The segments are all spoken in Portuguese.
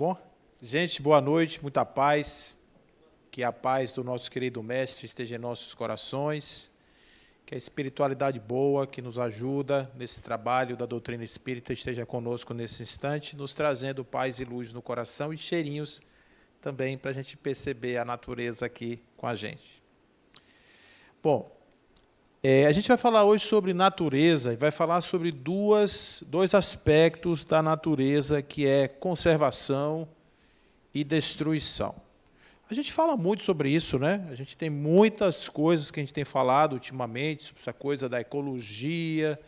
bom? Gente, boa noite, muita paz. Que a paz do nosso querido Mestre esteja em nossos corações. Que a espiritualidade boa que nos ajuda nesse trabalho da doutrina espírita esteja conosco nesse instante, nos trazendo paz e luz no coração e cheirinhos também para a gente perceber a natureza aqui com a gente. Bom, a gente vai falar hoje sobre natureza e vai falar sobre dois aspectos da natureza, que é conservação e destruição. A gente fala muito sobre isso, né? A gente tem muitas coisas que a gente tem falado ultimamente, sobre essa coisa da ecologia,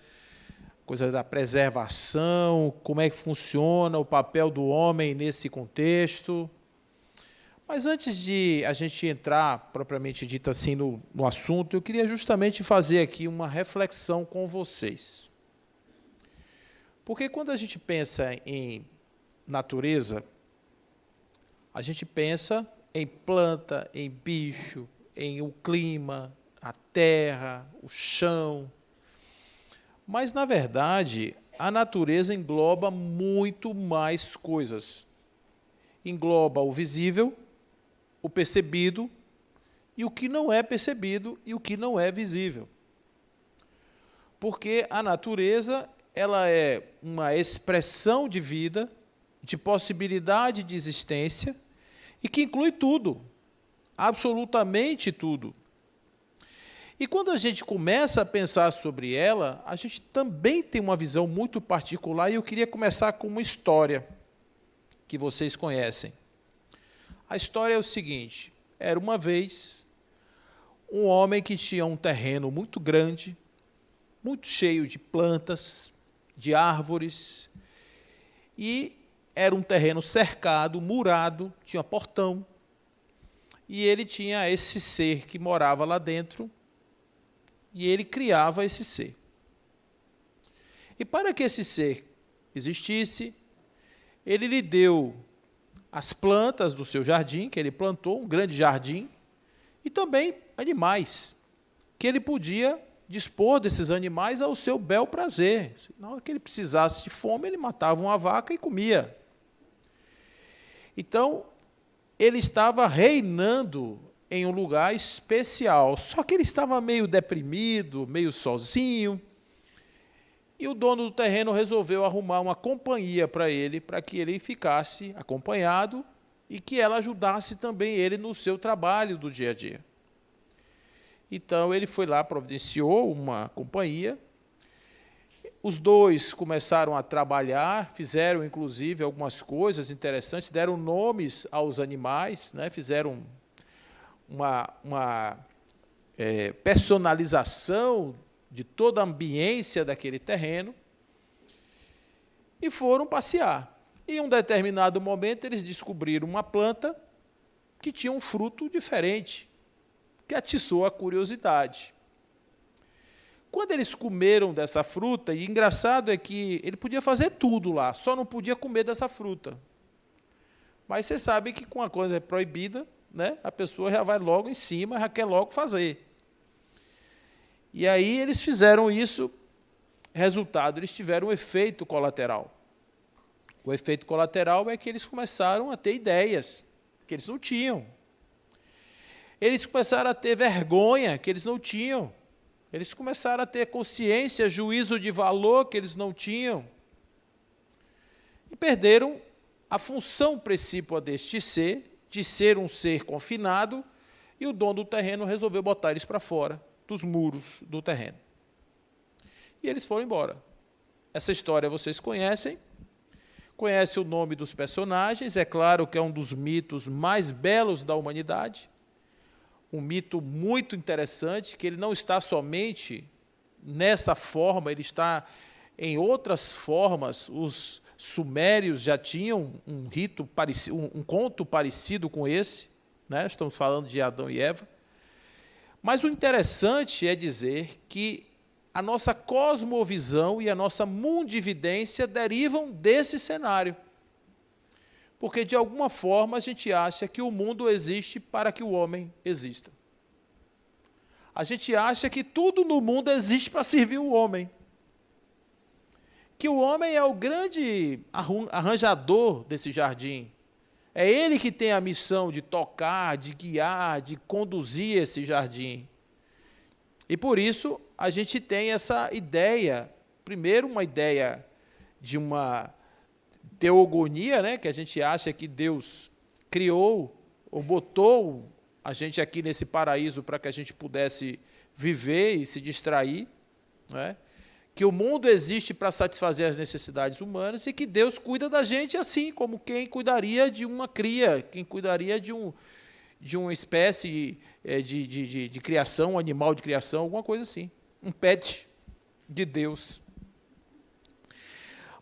coisa da preservação, como é que funciona o papel do homem nesse contexto. Mas antes de a gente entrar, propriamente dito assim, no assunto, eu queria justamente fazer aqui uma reflexão com vocês. Porque quando a gente pensa em natureza, a gente pensa em planta, em bicho, em o clima, a terra, o chão. Mas, na verdade, a natureza engloba muito mais coisas. Engloba o visível, o percebido, e o que não é percebido e o que não é visível. Porque a natureza, ela é uma expressão de vida, de possibilidade de existência, e que inclui tudo, absolutamente tudo. E quando a gente começa a pensar sobre ela, a gente também tem uma visão muito particular, e eu queria começar com uma história que vocês conhecem. A história é o seguinte: era uma vez um homem que tinha um terreno muito grande, muito cheio de plantas, de árvores, e era um terreno cercado, murado, tinha portão, e ele tinha esse ser que morava lá dentro, e ele criava esse ser. E para que esse ser existisse, ele lhe deu as plantas do seu jardim, que ele plantou, um grande jardim, e também animais, que ele podia dispor desses animais ao seu bel prazer. Na hora que ele precisasse de fome, ele matava uma vaca e comia. Então, ele estava reinando em um lugar especial, só que ele estava meio deprimido, meio sozinho, e o dono do terreno resolveu arrumar uma companhia para ele, para que ele ficasse acompanhado e que ela ajudasse também ele no seu trabalho do dia a dia. Então, ele foi lá, providenciou uma companhia. Os dois começaram a trabalhar, fizeram, inclusive, algumas coisas interessantes, deram nomes aos animais, né, fizeram uma personalização de toda a ambiência daquele terreno, e foram passear. Em um determinado momento, eles descobriram uma planta que tinha um fruto diferente, que atiçou a curiosidade. Quando eles comeram dessa fruta, e engraçado é que ele podia fazer tudo lá, só não podia comer dessa fruta. Mas você sabe que com a coisa proibida, né, a pessoa já vai logo em cima, já quer logo fazer. E aí eles fizeram isso, resultado, eles tiveram um efeito colateral. O efeito colateral é que eles começaram a ter ideias que eles não tinham. Eles começaram a ter vergonha que eles não tinham. Eles começaram a ter consciência, juízo de valor que eles não tinham. E perderam a função principal deste ser, de ser um ser confinado, e o dono do terreno resolveu botar eles para fora dos muros do terreno. E eles foram embora. Essa história vocês conhecem o nome dos personagens, é claro que é um dos mitos mais belos da humanidade, um mito muito interessante, que ele não está somente nessa forma, ele está em outras formas. Os sumérios já tinham um rito parecido, um conto parecido com esse, né? Estamos falando de Adão e Eva. Mas o interessante é dizer que a nossa cosmovisão e a nossa mundividência derivam desse cenário. Porque, de alguma forma, a gente acha que o mundo existe para que o homem exista. A gente acha que tudo no mundo existe para servir o homem. Que o homem é o grande arranjador desse jardim, É Ele que tem a missão de tocar, de guiar, de conduzir esse jardim. E por isso a gente tem essa ideia, primeiro uma ideia de uma teogonia, né, que a gente acha que Deus criou ou botou a gente aqui nesse paraíso para que a gente pudesse viver e se distrair, né? Que o mundo existe para satisfazer as necessidades humanas e que Deus cuida da gente assim, como quem cuidaria de uma cria, quem cuidaria de uma espécie de criação, um animal de criação, alguma coisa assim, um pet de Deus.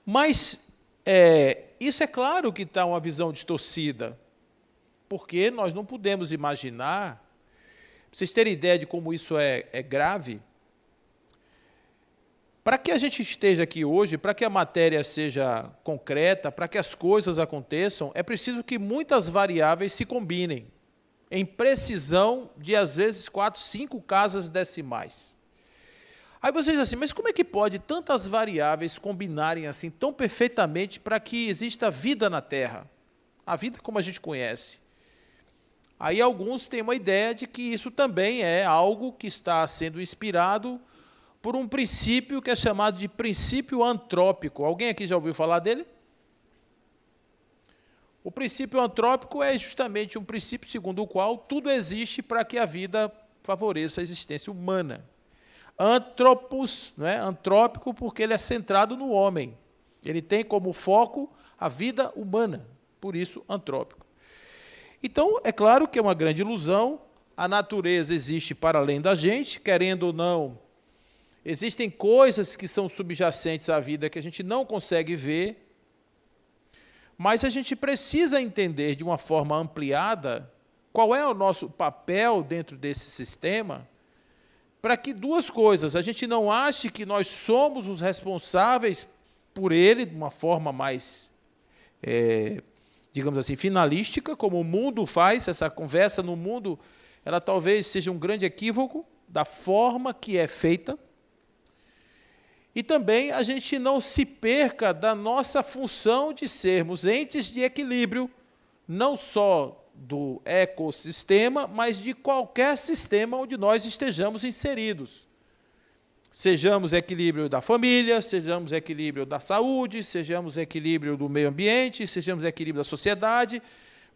Mas isso é claro que está uma visão distorcida, porque nós não podemos imaginar, para vocês terem ideia de como isso é grave, para que a gente esteja aqui hoje, para que a matéria seja concreta, para que as coisas aconteçam, é preciso que muitas variáveis se combinem, em precisão de, às vezes, 4, 5 casas decimais. Aí vocês dizem assim, mas como é que pode tantas variáveis combinarem assim tão perfeitamente para que exista vida na Terra? A vida como a gente conhece. Aí alguns têm uma ideia de que isso também é algo que está sendo inspirado por um princípio que é chamado de princípio antrópico. Alguém aqui já ouviu falar dele? O princípio antrópico é justamente um princípio segundo o qual tudo existe para que a vida favoreça a existência humana. Antropos, não é? Antrópico porque ele é centrado no homem. Ele tem como foco a vida humana, por isso antrópico. Então, é claro que é uma grande ilusão, a natureza existe para além da gente, querendo ou não, existem coisas que são subjacentes à vida que a gente não consegue ver, mas a gente precisa entender de uma forma ampliada qual é o nosso papel dentro desse sistema, para que duas coisas, a gente não ache que nós somos os responsáveis por ele de uma forma mais, digamos assim, finalística, como o mundo faz, essa conversa no mundo, ela talvez seja um grande equívoco da forma que é feita, e também a gente não se perca da nossa função de sermos entes de equilíbrio, não só do ecossistema, mas de qualquer sistema onde nós estejamos inseridos. Sejamos equilíbrio da família, sejamos equilíbrio da saúde, sejamos equilíbrio do meio ambiente, sejamos equilíbrio da sociedade,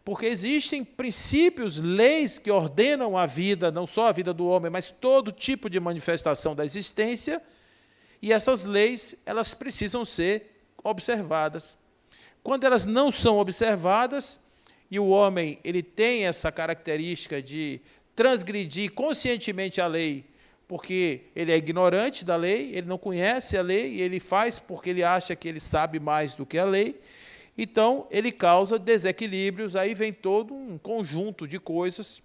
porque existem princípios, leis que ordenam a vida, não só a vida do homem, mas todo tipo de manifestação da existência. E essas leis, elas precisam ser observadas. Quando elas não são observadas, e o homem ele tem essa característica de transgredir conscientemente a lei, porque ele é ignorante da lei, ele não conhece a lei, e ele faz porque ele acha que ele sabe mais do que a lei, então ele causa desequilíbrios, aí vem todo um conjunto de coisas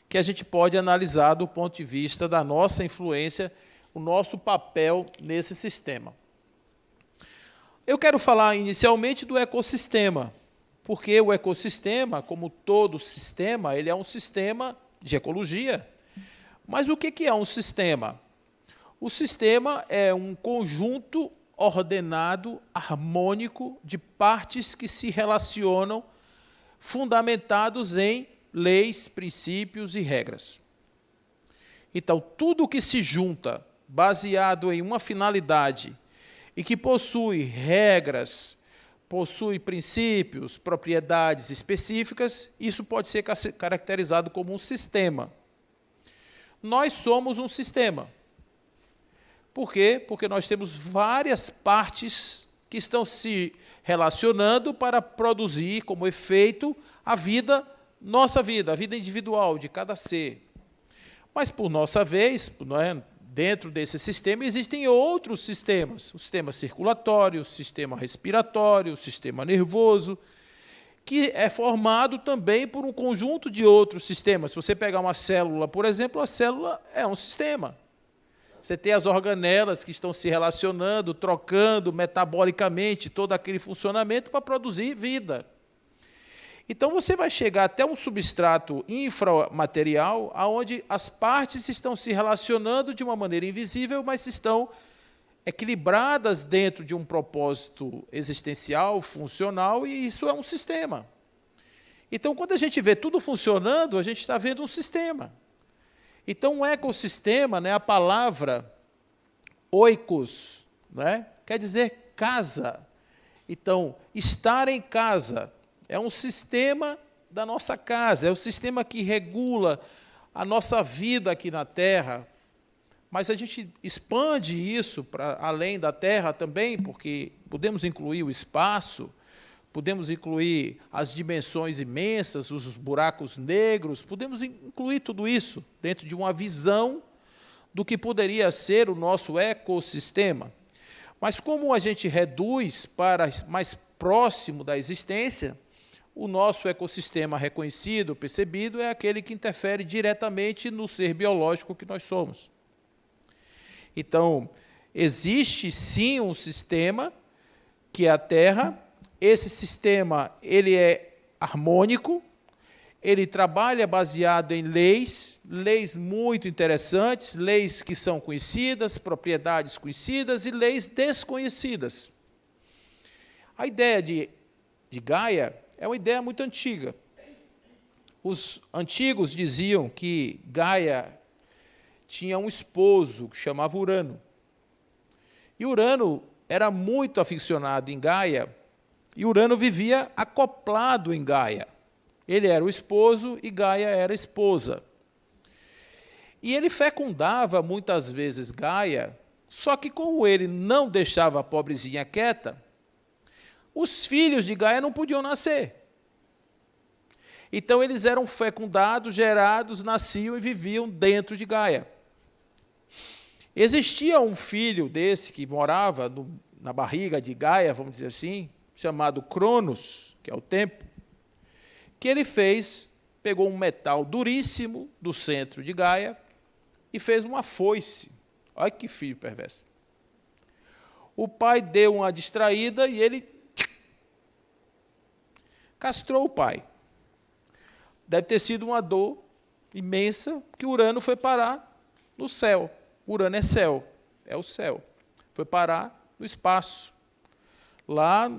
que a gente pode analisar do ponto de vista da nossa influência, o nosso papel nesse sistema. Eu quero falar inicialmente do ecossistema, porque o ecossistema, como todo sistema, ele é um sistema de ecologia. Mas o que é um sistema? O sistema é um conjunto ordenado, harmônico, de partes que se relacionam, fundamentados em leis, princípios e regras. Então, tudo que se junta baseado em uma finalidade e que possui regras, possui princípios, propriedades específicas, isso pode ser caracterizado como um sistema. Nós somos um sistema. Por quê? Porque nós temos várias partes que estão se relacionando para produzir como efeito a vida, nossa vida, a vida individual de cada ser. Mas, por nossa vez, não é? Dentro desse sistema existem outros sistemas, o sistema circulatório, o sistema respiratório, o sistema nervoso, que é formado também por um conjunto de outros sistemas. Se você pegar uma célula, por exemplo, a célula é um sistema. Você tem as organelas que estão se relacionando, trocando metabolicamente todo aquele funcionamento para produzir vida. Então, você vai chegar até um substrato inframaterial, onde as partes estão se relacionando de uma maneira invisível, mas estão equilibradas dentro de um propósito existencial, funcional, e isso é um sistema. Então, quando a gente vê tudo funcionando, a gente está vendo um sistema. Então, um ecossistema, né, a palavra oikos, né, quer dizer casa. Então, estar em casa é um sistema da nossa casa, é o sistema que regula a nossa vida aqui na Terra. Mas a gente expande isso para além da Terra também, porque podemos incluir o espaço, podemos incluir as dimensões imensas, os buracos negros, podemos incluir tudo isso dentro de uma visão do que poderia ser o nosso ecossistema. Mas como a gente reduz para mais próximo da existência, o nosso ecossistema reconhecido, percebido, é aquele que interfere diretamente no ser biológico que nós somos. Então, existe sim um sistema, que é a Terra. Esse sistema ele é harmônico, ele trabalha baseado em leis muito interessantes, leis que são conhecidas, propriedades conhecidas e leis desconhecidas. A ideia de Gaia é uma ideia muito antiga. Os antigos diziam que Gaia tinha um esposo que chamava Urano. E Urano era muito aficionado em Gaia, e Urano vivia acoplado em Gaia. Ele era o esposo e Gaia era a esposa. E ele fecundava muitas vezes Gaia, só que como ele não deixava a pobrezinha quieta, os filhos de Gaia não podiam nascer. Então eles eram fecundados, gerados, nasciam e viviam dentro de Gaia. Existia um filho desse que morava na barriga de Gaia, vamos dizer assim, chamado Cronos, que é o tempo, que ele pegou um metal duríssimo do centro de Gaia e fez uma foice. Olha que filho perverso. O pai deu uma distraída e ele castrou o pai. Deve ter sido uma dor imensa, que Urano foi parar no céu. Urano é céu, é o céu. Foi parar no espaço, lá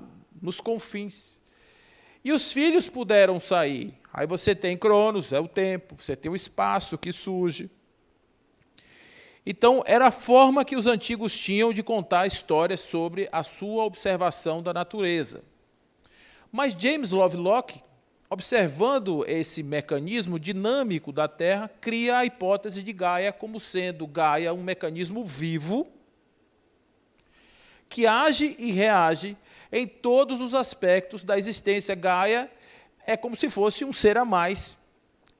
nos confins. E os filhos puderam sair. Aí você tem Cronos, é o tempo, você tem o espaço que surge. Então, era a forma que os antigos tinham de contar histórias sobre a sua observação da natureza. Mas James Lovelock, observando esse mecanismo dinâmico da Terra, cria a hipótese de Gaia como sendo Gaia um mecanismo vivo que age e reage em todos os aspectos da existência. Gaia é como se fosse um ser a mais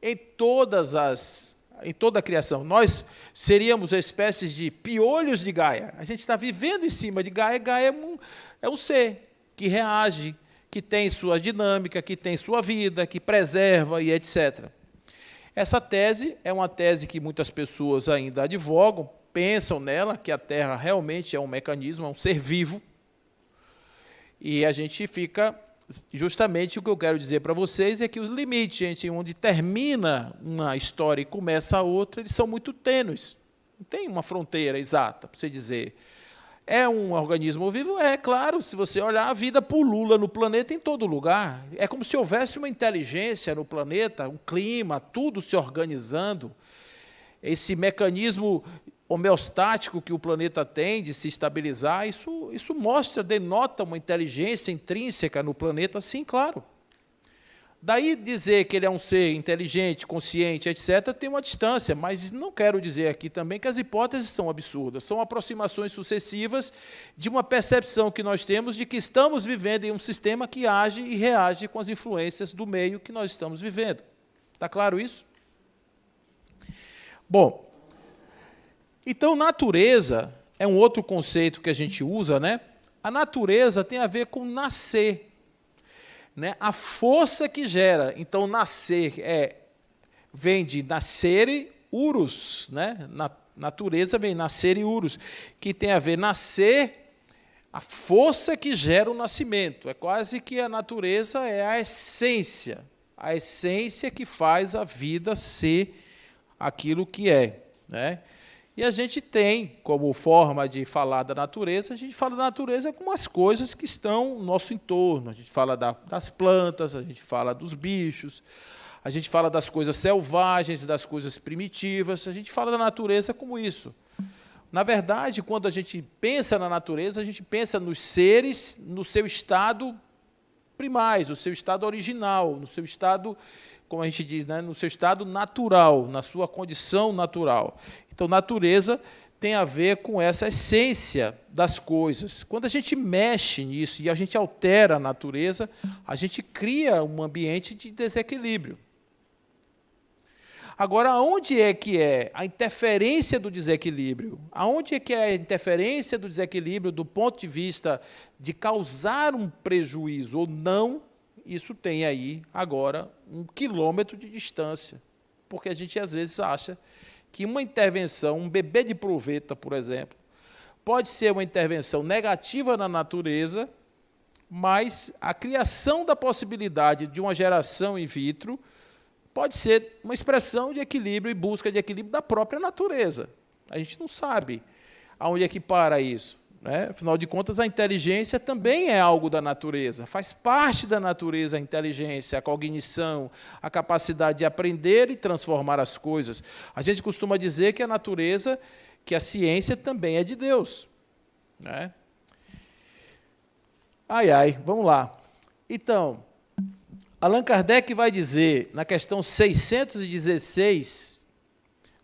em toda a criação. Nós seríamos espécies de piolhos de Gaia. A gente está vivendo em cima de Gaia. Gaia é um ser que reage, que tem sua dinâmica, que tem sua vida, que preserva e etc. Essa tese é uma tese que muitas pessoas ainda advogam, pensam nela, que a Terra realmente é um mecanismo, é um ser vivo, e a gente fica... Justamente o que eu quero dizer para vocês é que os limites entre onde termina uma história e começa a outra, eles são muito tênues. Não tem uma fronteira exata para você dizer... É um organismo vivo? É, claro, se você olhar, a vida pulula no planeta em todo lugar. É como se houvesse uma inteligência no planeta, um clima, tudo se organizando. Esse mecanismo homeostático que o planeta tem de se estabilizar, isso mostra, denota uma inteligência intrínseca no planeta, sim, claro. Daí dizer que ele é um ser inteligente, consciente, etc., tem uma distância, mas não quero dizer aqui também que as hipóteses são absurdas, são aproximações sucessivas de uma percepção que nós temos de que estamos vivendo em um sistema que age e reage com as influências do meio que nós estamos vivendo. Está claro isso? Bom, então natureza é um outro conceito que a gente usa, né? A natureza tem a ver com nascer. Né? A força que gera. Então, nascer vem de nascere urus, né? Natureza vem nascer e urus, que tem a ver nascer, a força que gera o nascimento. É quase que a natureza é a essência que faz a vida ser aquilo que é. Né? E a gente tem, como forma de falar da natureza, a gente fala da natureza como as coisas que estão no nosso entorno. A gente fala das plantas, a gente fala dos bichos, a gente fala das coisas selvagens, das coisas primitivas, a gente fala da natureza como isso. Na verdade, quando a gente pensa na natureza, a gente pensa nos seres no seu estado primais, no seu estado original, no seu estado, como a gente diz, né, no seu estado natural, na sua condição natural. Então, natureza tem a ver com essa essência das coisas. Quando a gente mexe nisso e a gente altera a natureza, a gente cria um ambiente de desequilíbrio. Agora, aonde é que é a interferência do desequilíbrio? Aonde é que é a interferência do desequilíbrio do ponto de vista de causar um prejuízo ou não? Isso tem aí, agora, 1 quilômetro de distância. Porque a gente, às vezes, acha que uma intervenção, um bebê de proveta, por exemplo, pode ser uma intervenção negativa na natureza, mas a criação da possibilidade de uma geração in vitro pode ser uma expressão de equilíbrio e busca de equilíbrio da própria natureza. A gente não sabe aonde é que para isso, né? Afinal de contas, a inteligência também é algo da natureza, faz parte da natureza a inteligência, a cognição, a capacidade de aprender e transformar as coisas. A gente costuma dizer que a natureza, que a ciência também é de Deus, né? Vamos lá. Então, Allan Kardec vai dizer, na questão 616,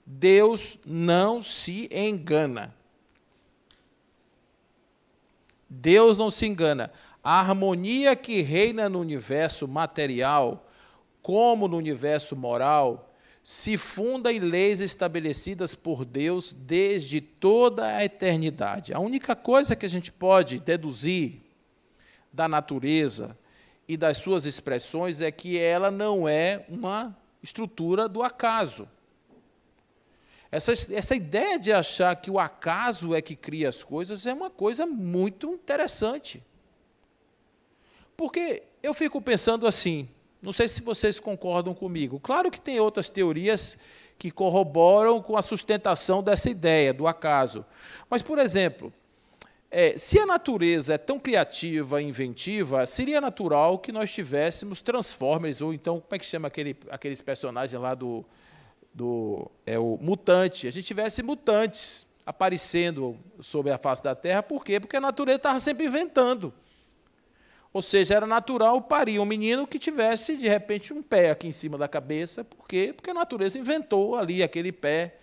Deus não se engana. Deus não se engana. A harmonia que reina no universo material, como no universo moral, se funda em leis estabelecidas por Deus desde toda a eternidade. A única coisa que a gente pode deduzir da natureza e das suas expressões é que ela não é uma estrutura do acaso. Essa ideia de achar que o acaso é que cria as coisas é uma coisa muito interessante. Porque eu fico pensando assim, não sei se vocês concordam comigo, claro que tem outras teorias que corroboram com a sustentação dessa ideia do acaso. Mas, por exemplo, se a natureza é tão criativa e inventiva, seria natural que nós tivéssemos Transformers, ou então, como é que chama aqueles personagens lá o mutante, a gente tivesse mutantes aparecendo sobre a face da Terra. Por quê? Porque a natureza estava sempre inventando. Ou seja, era natural parir um menino que tivesse, de repente, um pé aqui em cima da cabeça. Por quê? Porque a natureza inventou ali aquele pé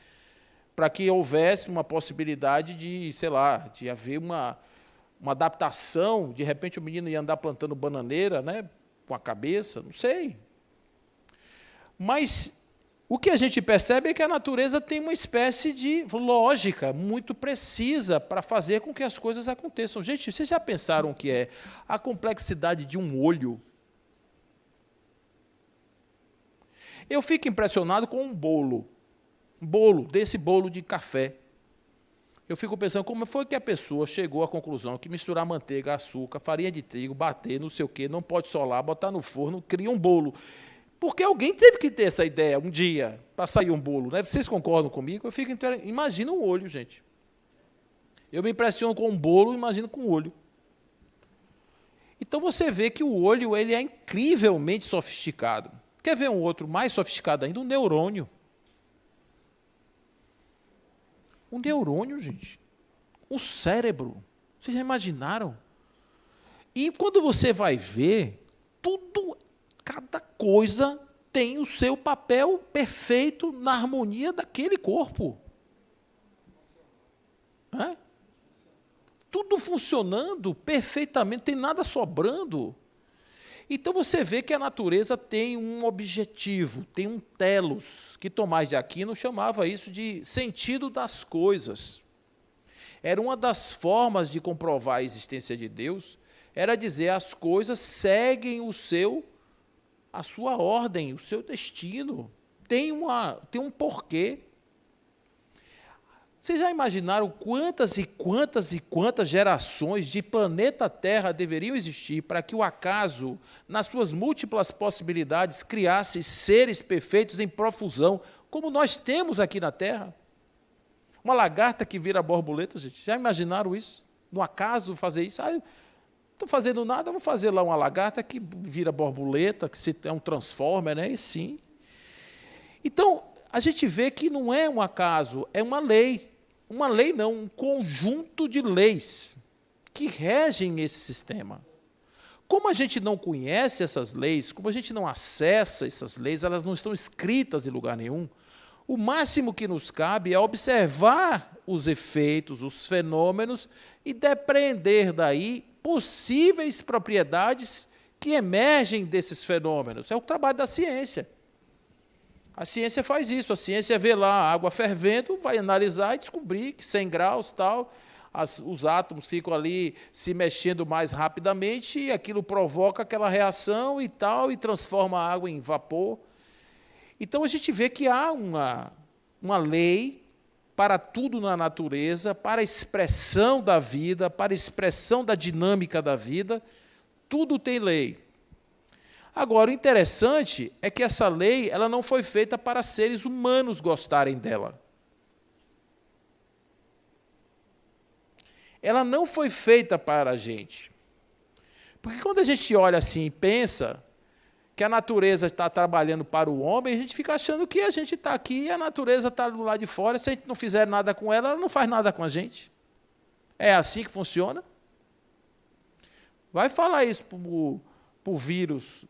para que houvesse uma possibilidade de, sei lá, de haver uma adaptação. De repente, o menino ia andar plantando bananeira, né, com a cabeça, não sei. Mas o que a gente percebe é que a natureza tem uma espécie de lógica muito precisa para fazer com que as coisas aconteçam. Gente, vocês já pensaram o que é a complexidade de um olho? Eu fico impressionado com um bolo desse bolo de café. Eu fico pensando como foi que a pessoa chegou à conclusão que misturar manteiga, açúcar, farinha de trigo, bater, não sei o quê, não pode solar, botar no forno, cria um bolo. Porque alguém teve que ter essa ideia um dia para sair um bolo, né? Vocês concordam comigo? Eu fico imagina um olho, gente. Eu me impressiono com um bolo, imagino com um olho. Então você vê que o olho ele é incrivelmente sofisticado. Quer ver um outro mais sofisticado ainda? Um neurônio. Um neurônio, gente. O cérebro. Vocês já imaginaram? E quando você vai ver, cada coisa tem o seu papel perfeito na harmonia daquele corpo. Tudo funcionando perfeitamente, não tem nada sobrando. Então você vê que a natureza tem um objetivo, tem um telos, que Tomás de Aquino chamava isso de sentido das coisas. Era uma das formas de comprovar a existência de Deus, era dizer as coisas seguem a sua ordem, o seu destino, tem um porquê. Vocês já imaginaram quantas e quantas e quantas gerações de planeta Terra deveriam existir para que o acaso, nas suas múltiplas possibilidades, criasse seres perfeitos em profusão, como nós temos aqui na Terra? Uma lagarta que vira borboleta, gente. Já imaginaram isso? No acaso fazer isso? Ah, estou fazendo nada, vou fazer lá uma lagarta que vira borboleta, que é um transformer, né? E sim. Então, a gente vê que não é um acaso, é uma lei. Uma lei não, um conjunto de leis que regem esse sistema. Como a gente não conhece essas leis, como a gente não acessa essas leis, elas não estão escritas em lugar nenhum, o máximo que nos cabe é observar os efeitos, os fenômenos e depreender daí possíveis propriedades que emergem desses fenômenos. É o trabalho da ciência. A ciência faz isso, a ciência vê lá a água fervendo, vai analisar e descobrir que 100 graus, tal, os átomos ficam ali se mexendo mais rapidamente e aquilo provoca aquela reação e tal, e transforma a água em vapor. Então, a gente vê que há uma lei para tudo na natureza, para a expressão da vida, para a expressão da dinâmica da vida, tudo tem lei. Agora, o interessante é que essa lei ela não foi feita para seres humanos gostarem dela. Ela não foi feita para a gente. Porque quando a gente olha assim e pensa que a natureza está trabalhando para o homem, a gente fica achando que a gente está aqui e a natureza está do lado de fora. Se a gente não fizer nada com ela, ela não faz nada com a gente. É assim que funciona? Vai falar isso para o vírus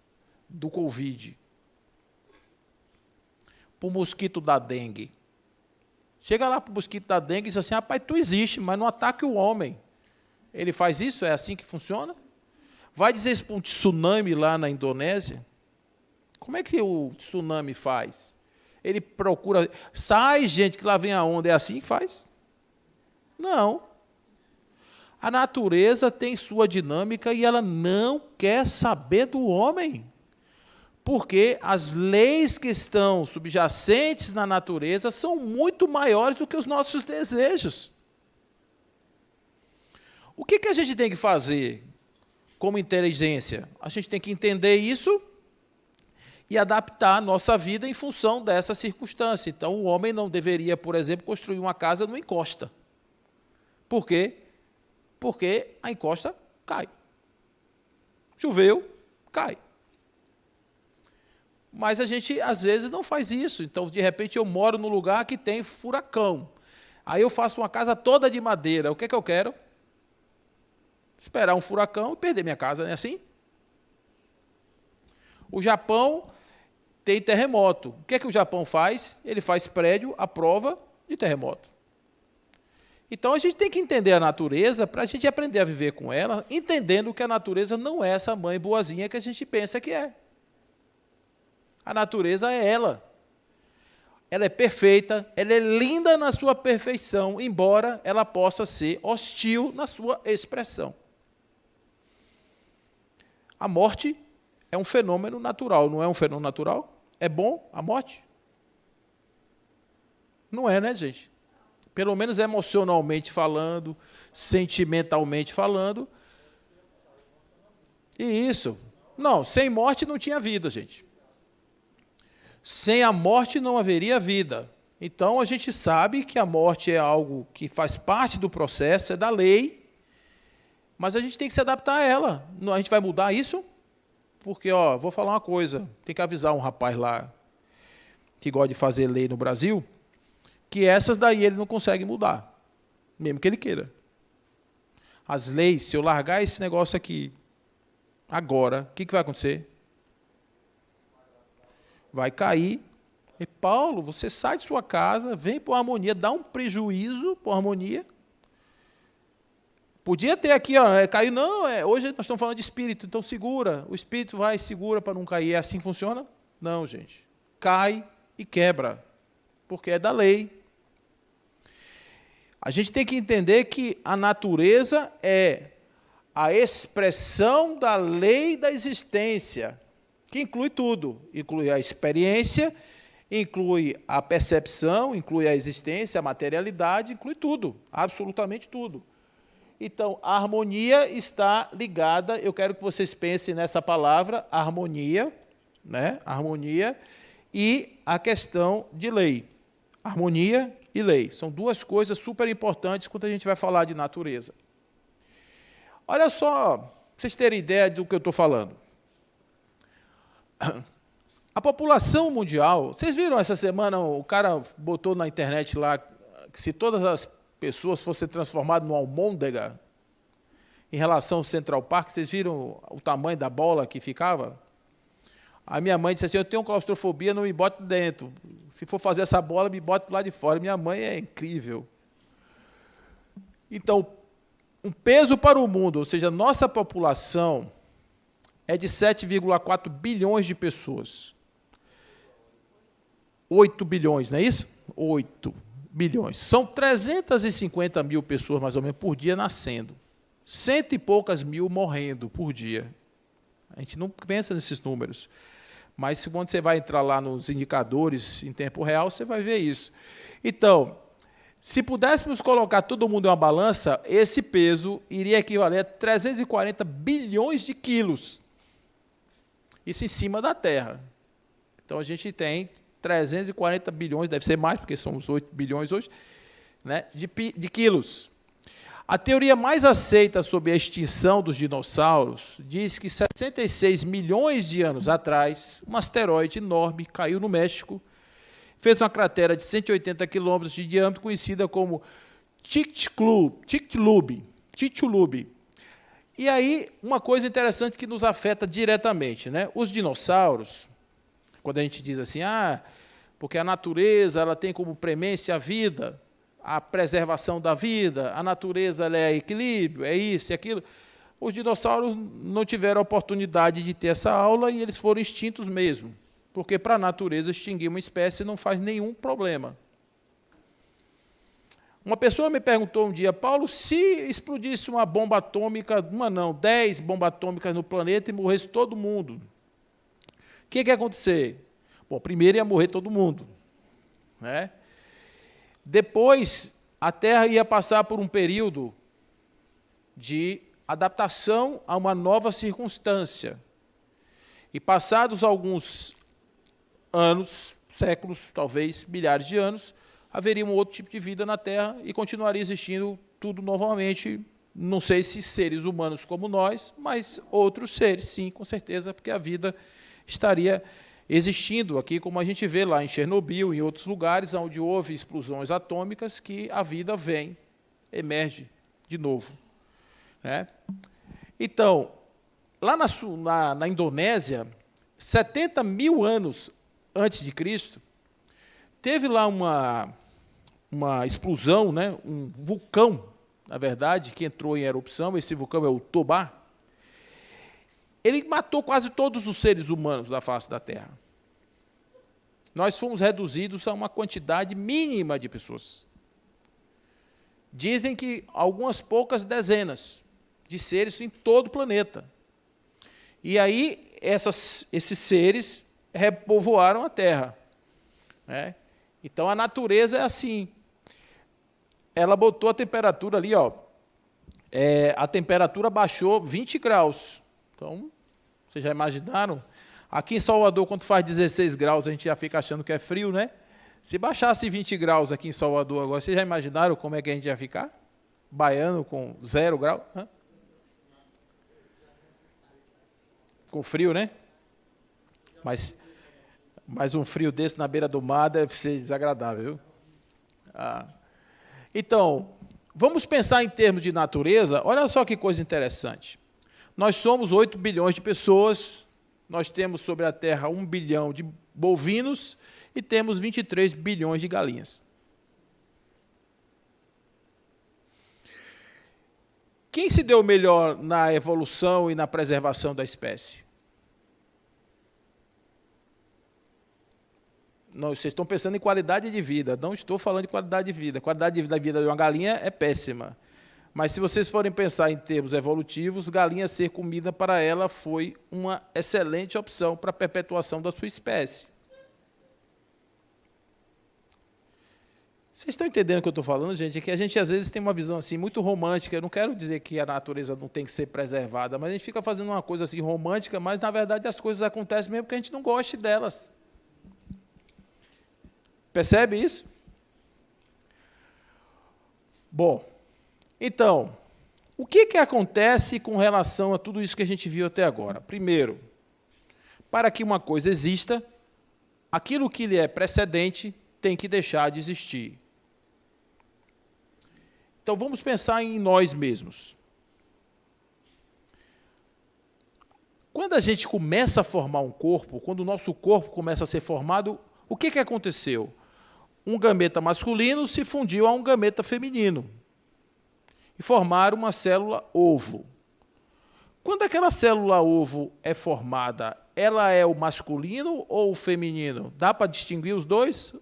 do Covid, para o mosquito da dengue. Chega lá para o mosquito da dengue e diz assim, rapaz, tu existe, mas não ataque o homem. Ele faz isso? É assim que funciona? Vai dizer isso para um tsunami lá na Indonésia? Como é que o tsunami faz? Ele procura... Sai, gente, que lá vem a onda. É assim que faz? Não. A natureza tem sua dinâmica e ela não quer saber do homem. Porque as leis que estão subjacentes na natureza são muito maiores do que os nossos desejos. O que a gente tem que fazer como inteligência? A gente tem que entender isso e adaptar a nossa vida em função dessa circunstância. Então, o homem não deveria, por exemplo, construir uma casa numa encosta. Por quê? Porque a encosta cai. Choveu, cai. Mas a gente, às vezes, não faz isso. Então, de repente, eu moro num lugar que tem furacão. Aí eu faço uma casa toda de madeira. O que eu quero? Esperar um furacão e perder minha casa, não é assim? O Japão tem terremoto. O que o Japão faz? Ele faz prédio à prova de terremoto. Então, a gente tem que entender a natureza para a gente aprender a viver com ela, entendendo que a natureza não é essa mãe boazinha que a gente pensa que é. A natureza é ela. Ela é perfeita, ela é linda na sua perfeição, embora ela possa ser hostil na sua expressão. A morte é um fenômeno natural, não é um fenômeno natural? É bom a morte? Não é, né, gente? Pelo menos emocionalmente falando, sentimentalmente falando. E isso. Não, sem morte não tinha vida, gente. Sem a morte não haveria vida. Então, a gente sabe que a morte é algo que faz parte do processo, é da lei, mas a gente tem que se adaptar a ela. A gente vai mudar isso? Porque, vou falar uma coisa, tem que avisar um rapaz lá que gosta de fazer lei no Brasil, que essas daí ele não consegue mudar, mesmo que ele queira. As leis, se eu largar esse negócio aqui agora, o que vai acontecer? Vai cair. E Paulo, você sai de sua casa, vem para a harmonia, dá um prejuízo para a harmonia. Podia ter aqui, caiu, não, hoje nós estamos falando de espírito, então segura, o espírito vai e segura para não cair. É assim que funciona? Não, gente. Cai e quebra, porque é da lei. A gente tem que entender que a natureza é a expressão da lei da existência, que inclui tudo, inclui a experiência, inclui a percepção, inclui a existência, a materialidade, inclui tudo, absolutamente tudo. Então, a harmonia está ligada, eu quero que vocês pensem nessa palavra, harmonia, né? Harmonia, e a questão de lei. Harmonia e lei. São duas coisas super importantes quando a gente vai falar de natureza. Olha só, para vocês terem ideia do que eu estou falando. A população mundial, vocês viram essa semana, o cara botou na internet lá, que se todas as pessoas fossem transformadas numa almôndega, em relação ao Central Park, vocês viram o tamanho da bola que ficava? A minha mãe disse assim, eu tenho claustrofobia, não me bote dentro. Se for fazer essa bola, me bote do lado de fora. Minha mãe é incrível. Então, um peso para o mundo, ou seja, nossa população é de 7,4 bilhões de pessoas. 8 bilhões, não é isso? 8 bilhões. São 350 mil pessoas, mais ou menos, por dia nascendo. 100 e poucas mil morrendo por dia. A gente não pensa nesses números. Mas, quando você vai entrar lá nos indicadores em tempo real, você vai ver isso. Então, se pudéssemos colocar todo mundo em uma balança, esse peso iria equivaler a 340 bilhões de quilos. Isso em cima da Terra. Então, a gente tem 340 bilhões, deve ser mais, porque somos 8 bilhões hoje, né, de quilos. A teoria mais aceita sobre a extinção dos dinossauros diz que 66 milhões de anos atrás, um asteroide enorme caiu no México, fez uma cratera de 180 quilômetros de diâmetro, conhecida como Chicxulub. E aí, uma coisa interessante que nos afeta diretamente, né? Os dinossauros, quando a gente diz assim, porque a natureza ela tem como premência a vida, a preservação da vida, a natureza ela é equilíbrio, é isso e aquilo. Os dinossauros não tiveram a oportunidade de ter essa aula e eles foram extintos mesmo, porque para a natureza extinguir uma espécie não faz nenhum problema. Uma pessoa me perguntou um dia, Paulo, se explodisse uma bomba atômica, 10 bombas atômicas no planeta e morresse todo mundo, o que ia acontecer? Bom, primeiro ia morrer todo mundo, né? Depois, a Terra ia passar por um período de adaptação a uma nova circunstância. E passados alguns anos, séculos, talvez milhares de anos, haveria um outro tipo de vida na Terra e continuaria existindo tudo novamente. Não sei se seres humanos como nós, mas outros seres, sim, com certeza, porque a vida estaria existindo aqui, como a gente vê lá em Chernobyl, em outros lugares onde houve explosões atômicas, que a vida emerge de novo. Né? Então, lá na Indonésia, 70 mil anos antes de Cristo, teve lá uma explosão, né? Um vulcão, na verdade, que entrou em erupção, esse vulcão é o Toba. Ele matou quase todos os seres humanos da face da Terra. Nós fomos reduzidos a uma quantidade mínima de pessoas. Dizem que algumas poucas dezenas de seres em todo o planeta. E aí, esses seres repovoaram a Terra. Né? Então, a natureza é assim. Ela botou a temperatura ali, a temperatura baixou 20 graus. Então, vocês já imaginaram? Aqui em Salvador, quando faz 16 graus, a gente já fica achando que é frio, né? Se baixasse 20 graus aqui em Salvador agora, vocês já imaginaram como é que a gente ia ficar? Baiano com 0 grau? Com frio, né? Mas um frio desse na beira do mar deve ser desagradável, viu? Então, vamos pensar em termos de natureza. Olha só que coisa interessante. Nós somos 8 bilhões de pessoas, nós temos sobre a Terra 1 bilhão de bovinos e temos 23 bilhões de galinhas. Quem se deu melhor na evolução e na preservação da espécie? Não, vocês estão pensando em qualidade de vida. Não estou falando de qualidade de vida. A qualidade da vida de uma galinha é péssima. Mas, se vocês forem pensar em termos evolutivos, galinha ser comida para ela foi uma excelente opção para a perpetuação da sua espécie. Vocês estão entendendo o que eu estou falando, gente? É que a gente, às vezes, tem uma visão assim, muito romântica. Eu não quero dizer que a natureza não tem que ser preservada, mas a gente fica fazendo uma coisa assim romântica, mas, na verdade, as coisas acontecem mesmo porque a gente não gosta delas. Percebe isso? Bom, então, o que acontece com relação a tudo isso que a gente viu até agora? Primeiro, para que uma coisa exista, aquilo que lhe é precedente tem que deixar de existir. Então, vamos pensar em nós mesmos. Quando a gente começa a formar um corpo, quando o nosso corpo começa a ser formado, o que aconteceu? Um gameta masculino se fundiu a um gameta feminino e formaram uma célula ovo. Quando aquela célula ovo é formada, ela é o masculino ou o feminino? Dá para distinguir os dois?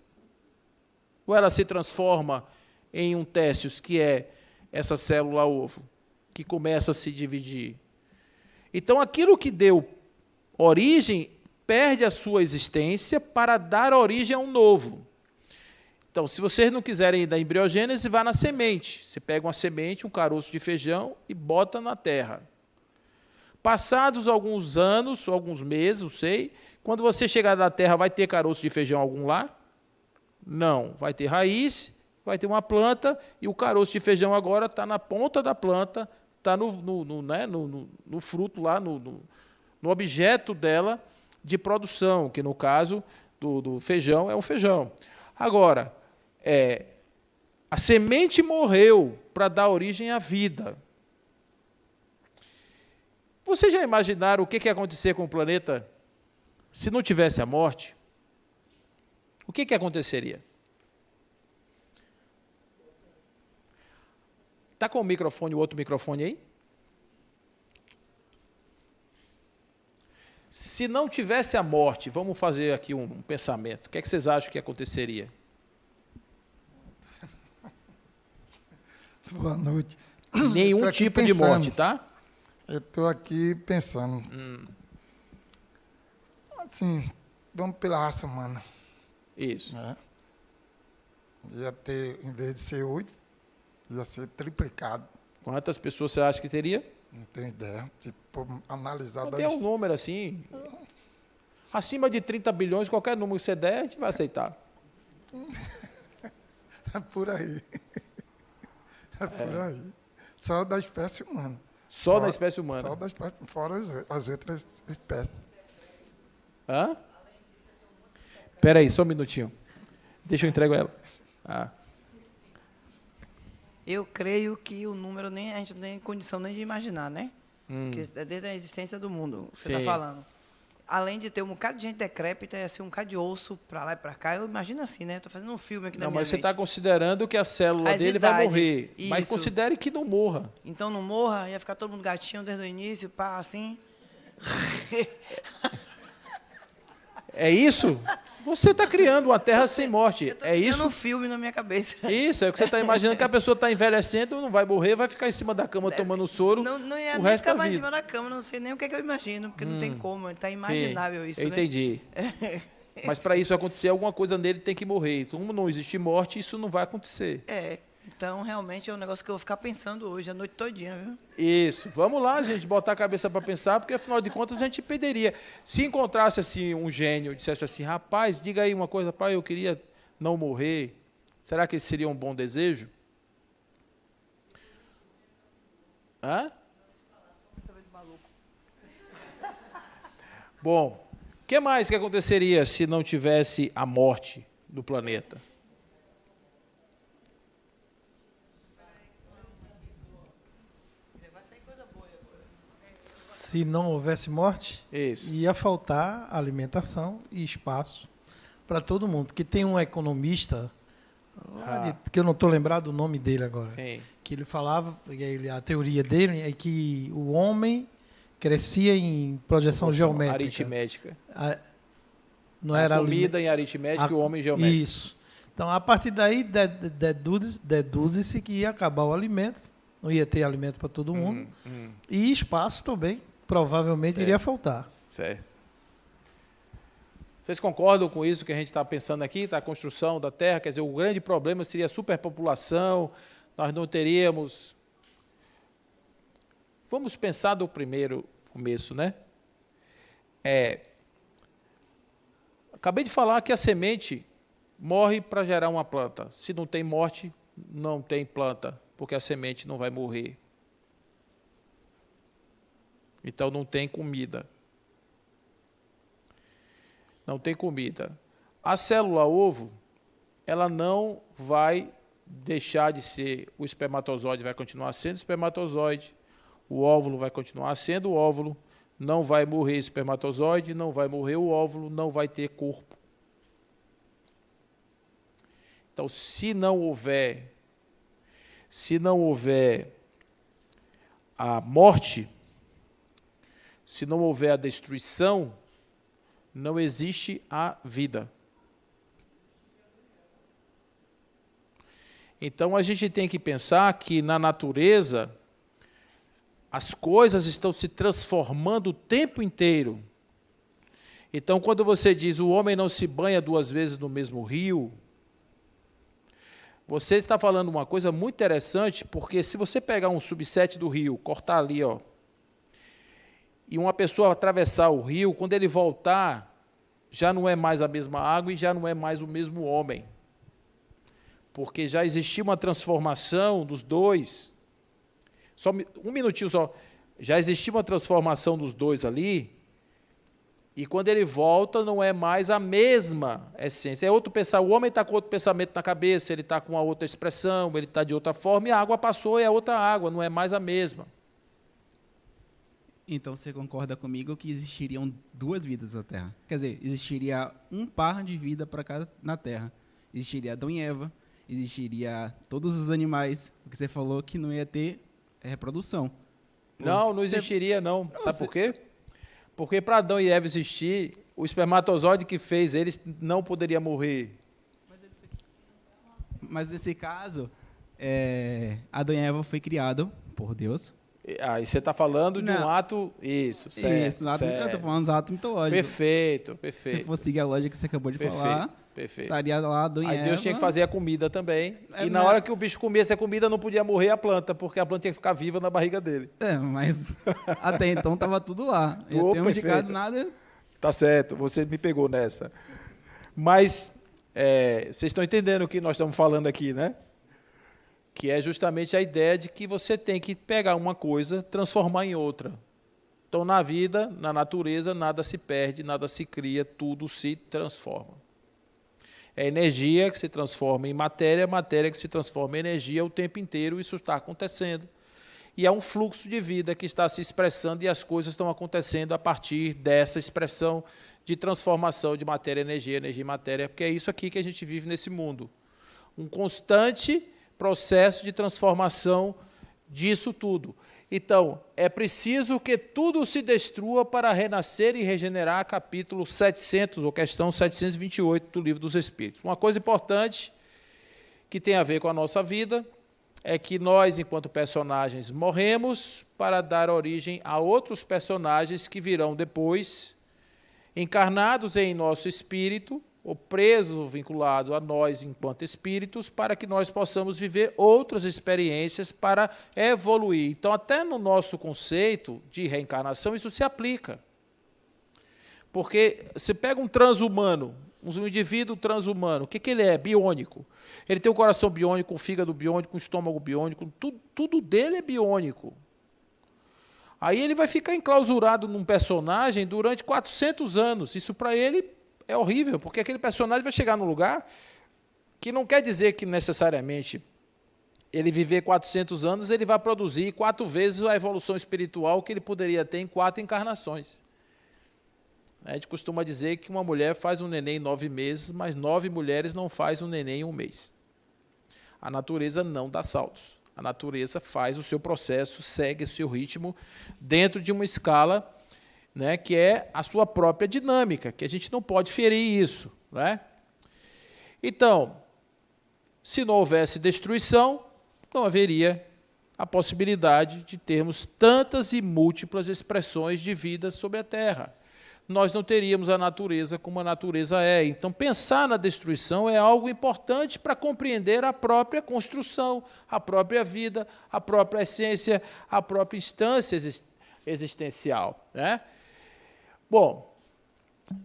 Ou ela se transforma em um técios, que é essa célula ovo, que começa a se dividir? Então, aquilo que deu origem perde a sua existência para dar origem a um novo. Então, se vocês não quiserem ir da embriogênese, vá na semente. Você pega uma semente, um caroço de feijão e bota na terra. Passados alguns anos, ou alguns meses, não sei, quando você chegar na terra, vai ter caroço de feijão algum lá? Não. Vai ter raiz, vai ter uma planta, e o caroço de feijão agora está na ponta da planta, está no fruto lá, no objeto dela de produção, que no caso do feijão é um feijão. Agora, a semente morreu para dar origem à vida. Vocês já imaginaram o que ia acontecer com o planeta se não tivesse a morte? O que aconteceria? Está com o outro microfone aí? Se não tivesse a morte, vamos fazer aqui um pensamento. O que vocês acham que aconteceria? Boa noite. Nenhum tipo de morte, tá? Eu estou aqui pensando. Assim, vamos pela raça humana. Isso. Né? Ia ter, em vez de ser 8, ia ser triplicado. Quantas pessoas você acha que teria? Não tenho ideia. Tipo, analisar Tem um número assim. Acima de 30 bilhões, qualquer número que você der, a gente vai aceitar. É por aí. É por aí. Só da espécie humana. Só da espécie humana? Só da espécie, fora as outras espécies. Hã? Espera aí, só um minutinho. Deixa eu entregar ela. Eu creio que o número a gente não tem condição nem de imaginar, né? Que é desde a existência do mundo, você está falando. Além de ter um bocado de gente decrépita e assim, um bocado de osso para lá e para cá, eu imagino assim, né? Estou fazendo um filme aqui na minha mente. Não, mas você está considerando que a célula As dele idades, vai morrer. isso. Mas considere que não morra. Então não morra, ia ficar todo mundo gatinho desde o início, pá, assim. É isso? Você está criando uma terra sem morte. É isso? Um filme na minha cabeça. Isso, é o que você está imaginando, que a pessoa está envelhecendo, não vai morrer, vai ficar em cima da cama tomando soro Não ia o nem resto ficar da mais em vida. cima da cama, não sei nem o que eu imagino, porque não tem como, está imaginável isso, eu né? entendi. Mas para isso acontecer, alguma coisa nele tem que morrer. Como não existe morte, isso não vai acontecer. Então realmente é um negócio que eu vou ficar pensando hoje, a noite todinha, viu? Isso. Vamos lá, gente, botar a cabeça para pensar, porque afinal de contas a gente perderia. Se encontrasse assim um gênio, dissesse assim, rapaz, diga aí uma coisa, pai, eu queria não morrer. Será que esse seria um bom desejo? Hã? Bom, o que mais que aconteceria se não tivesse a morte do planeta? Se não houvesse morte, Isso. ia faltar alimentação e espaço para todo mundo. Que tem um economista, que eu não estou lembrado do nome dele agora, Sim. que ele falava, a teoria dele é que o homem crescia em projeção geométrica. Aritmética. Não era comida em aritmética e o homem geométrico. Isso. Então, a partir daí, deduz-se que ia acabar o alimento, não ia ter alimento para todo mundo, e espaço também, provavelmente, iria faltar. Certo. Vocês concordam com isso que a gente está pensando aqui, da construção da Terra? Quer dizer, o grande problema seria a superpopulação, nós não teríamos... Vamos pensar do primeiro começo, né? Acabei de falar que a semente morre para gerar uma planta. Se não tem morte, não tem planta, porque a semente não vai morrer. Então não tem comida. Não tem comida. A célula ovo, ela não vai deixar de ser, o espermatozoide vai continuar sendo espermatozoide, o óvulo vai continuar sendo óvulo, não vai morrer espermatozoide, não vai morrer o óvulo, não vai ter corpo. Então, se não houver a morte, se não houver a destruição, não existe a vida. Então, a gente tem que pensar que na natureza as coisas estão se transformando o tempo inteiro. Então, quando você diz o homem não se banha 2 vezes no mesmo rio, você está falando uma coisa muito interessante, porque se você pegar um subset do rio, cortar ali, ó, e uma pessoa atravessar o rio, quando ele voltar, já não é mais a mesma água e já não é mais o mesmo homem. Porque já existia uma transformação dos dois. Só um minutinho só. Já existia uma transformação dos dois ali, e quando ele volta, não é mais a mesma essência. É outro pensar. O homem está com outro pensamento na cabeça, ele está com uma outra expressão, ele está de outra forma, e a água passou e é outra água, não é mais a mesma. Então você concorda comigo que existiriam 2 vidas na Terra? Quer dizer, existiria um par de vida para cada na Terra. Existiria Adão e Eva, existiria todos os animais, porque você falou que não ia ter reprodução. Não existiria, não. Sabe por quê? Porque para Adão e Eva existir, o espermatozoide que fez eles não poderia morrer. Mas nesse caso, Adão e Eva foi criado por Deus. Aí você está falando de um ato... Isso, certo. Isso, eu estou falando dos atos mitológicos. Perfeito. Se for seguir a lógica que você acabou de falar, estaria lá Adão e Eva. Aí Deus tinha que fazer a comida também. E na hora que o bicho comesse a comida, não podia morrer a planta, porque a planta tinha que ficar viva na barriga dele. Mas até então estava tudo lá. Eu tenho indicado nada... Tá certo, você me pegou nessa. Mas vocês estão entendendo o que nós estamos falando aqui, né? Que é justamente a ideia de que você tem que pegar uma coisa, transformar em outra. Então, na vida, na natureza, nada se perde, nada se cria, tudo se transforma. É energia que se transforma em matéria, matéria que se transforma em energia o tempo inteiro, isso está acontecendo. E é um fluxo de vida que está se expressando e as coisas estão acontecendo a partir dessa expressão de transformação de matéria, energia e matéria, porque é isso aqui que a gente vive nesse mundo. Um constante processo de transformação disso tudo. Então, é preciso que tudo se destrua para renascer e regenerar, capítulo 700, ou questão 728 do Livro dos Espíritos. Uma coisa importante que tem a ver com a nossa vida é que nós, enquanto personagens, morremos para dar origem a outros personagens que virão depois, encarnados em nosso espírito, ou preso, vinculado a nós enquanto espíritos, para que nós possamos viver outras experiências para evoluir. Então, até no nosso conceito de reencarnação, isso se aplica. Porque você pega um transhumano, um indivíduo transhumano, o que ele é? Biônico. Ele tem um coração biônico, um fígado biônico, um estômago biônico, tudo dele é biônico. Aí ele vai ficar enclausurado num personagem durante 400 anos. Isso para ele é horrível, porque aquele personagem vai chegar num lugar que não quer dizer que necessariamente ele viver 400 anos, ele vai produzir 4 vezes a evolução espiritual que ele poderia ter em 4 encarnações. A gente costuma dizer que uma mulher faz um neném em 9 meses, mas 9 mulheres não fazem um neném em 1 mês. A natureza não dá saltos. A natureza faz o seu processo, segue o seu ritmo dentro de uma escala, né, que é a sua própria dinâmica, que a gente não pode ferir isso, né? Então, se não houvesse destruição, não haveria a possibilidade de termos tantas e múltiplas expressões de vida sobre a Terra. Nós não teríamos a natureza como a natureza é. Então, pensar na destruição é algo importante para compreender a própria construção, a própria vida, a própria essência, a própria instância existencial, né? Bom,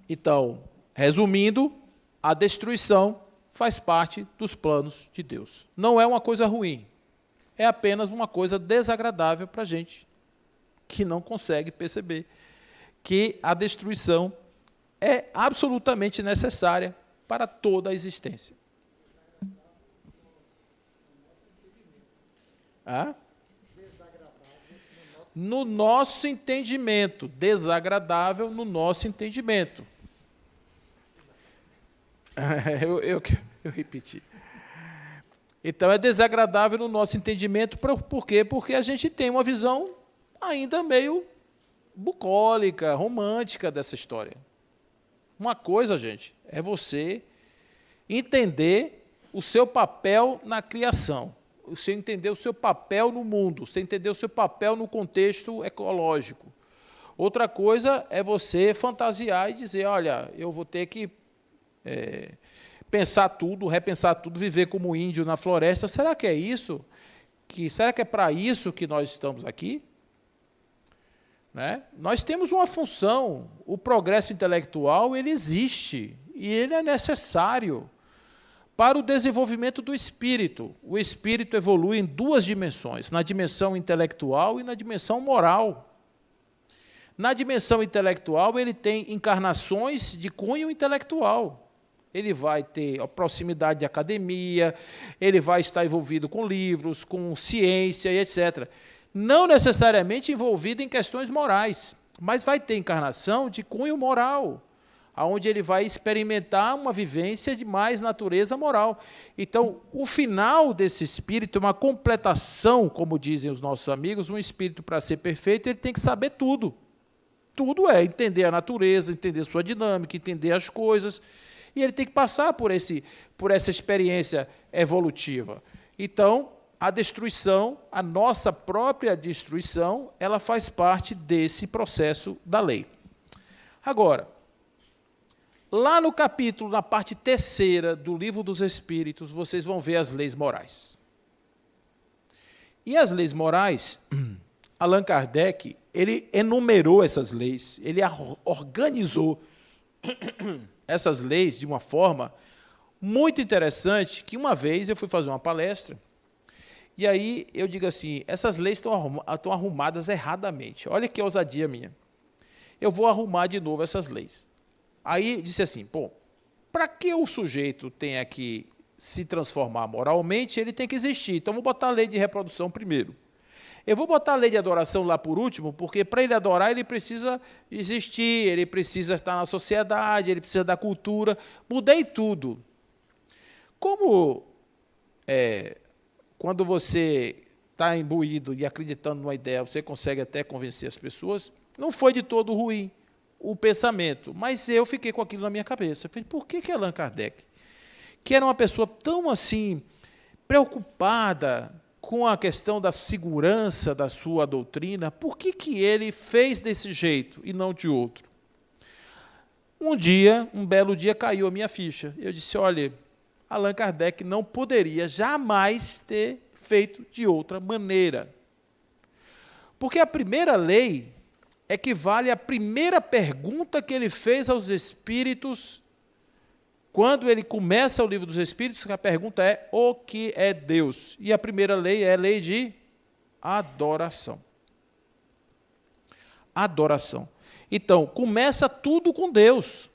então, resumindo, a destruição faz parte dos planos de Deus. Não é uma coisa ruim, é apenas uma coisa desagradável para a gente, que não consegue perceber que a destruição é absolutamente necessária para toda a existência. No nosso entendimento, desagradável no nosso entendimento. Eu repeti. Então, é desagradável no nosso entendimento, por quê? Porque a gente tem uma visão ainda meio bucólica, romântica dessa história. Uma coisa, gente, é você entender o seu papel na criação, você entender o seu papel no mundo, você entender o seu papel no contexto ecológico. Outra coisa é você fantasiar e dizer, olha, eu vou ter que pensar tudo, repensar tudo, viver como índio na floresta. Será que é isso? Será que é para isso que nós estamos aqui? Né? Nós temos uma função, o progresso intelectual ele existe e ele é necessário para o desenvolvimento do espírito. O espírito evolui em duas dimensões, na dimensão intelectual e na dimensão moral. Na dimensão intelectual, ele tem encarnações de cunho intelectual. Ele vai ter a proximidade de academia, ele vai estar envolvido com livros, com ciência e etc. Não necessariamente envolvido em questões morais, mas vai ter encarnação de cunho moral, onde ele vai experimentar uma vivência de mais natureza moral. Então, o final desse espírito, uma completação, como dizem os nossos amigos, um espírito, para ser perfeito, ele tem que saber tudo. Tudo é entender a natureza, entender sua dinâmica, entender as coisas, e ele tem que passar por essa experiência evolutiva. Então, a destruição, a nossa própria destruição, ela faz parte desse processo da lei. Agora, lá no capítulo, na parte 3ª do Livro dos Espíritos, vocês vão ver as leis morais. E as leis morais, Allan Kardec, ele enumerou essas leis, ele organizou essas leis de uma forma muito interessante, que uma vez eu fui fazer uma palestra, e aí eu digo assim, essas leis estão arrumadas erradamente. Olha que ousadia minha. Eu vou arrumar de novo essas leis. Aí disse assim, para que o sujeito tenha que se transformar moralmente, ele tem que existir. Então, vou botar a lei de reprodução primeiro. Eu vou botar a lei de adoração lá por último, porque para ele adorar, ele precisa existir, ele precisa estar na sociedade, ele precisa da cultura. Mudei tudo. Como quando você está imbuído e acreditando numa ideia, você consegue até convencer as pessoas, não foi de todo ruim o pensamento, mas eu fiquei com aquilo na minha cabeça. Eu falei, por que Allan Kardec, que era uma pessoa tão assim, preocupada com a questão da segurança da sua doutrina, por que ele fez desse jeito e não de outro? Um belo dia, caiu a minha ficha. Eu disse, olha, Allan Kardec não poderia jamais ter feito de outra maneira. Porque a primeira lei equivale à primeira pergunta que ele fez aos espíritos, quando ele começa o Livro dos Espíritos, a pergunta é, o que é Deus? E a primeira lei é a lei de adoração. Adoração. Então, começa tudo com Deus.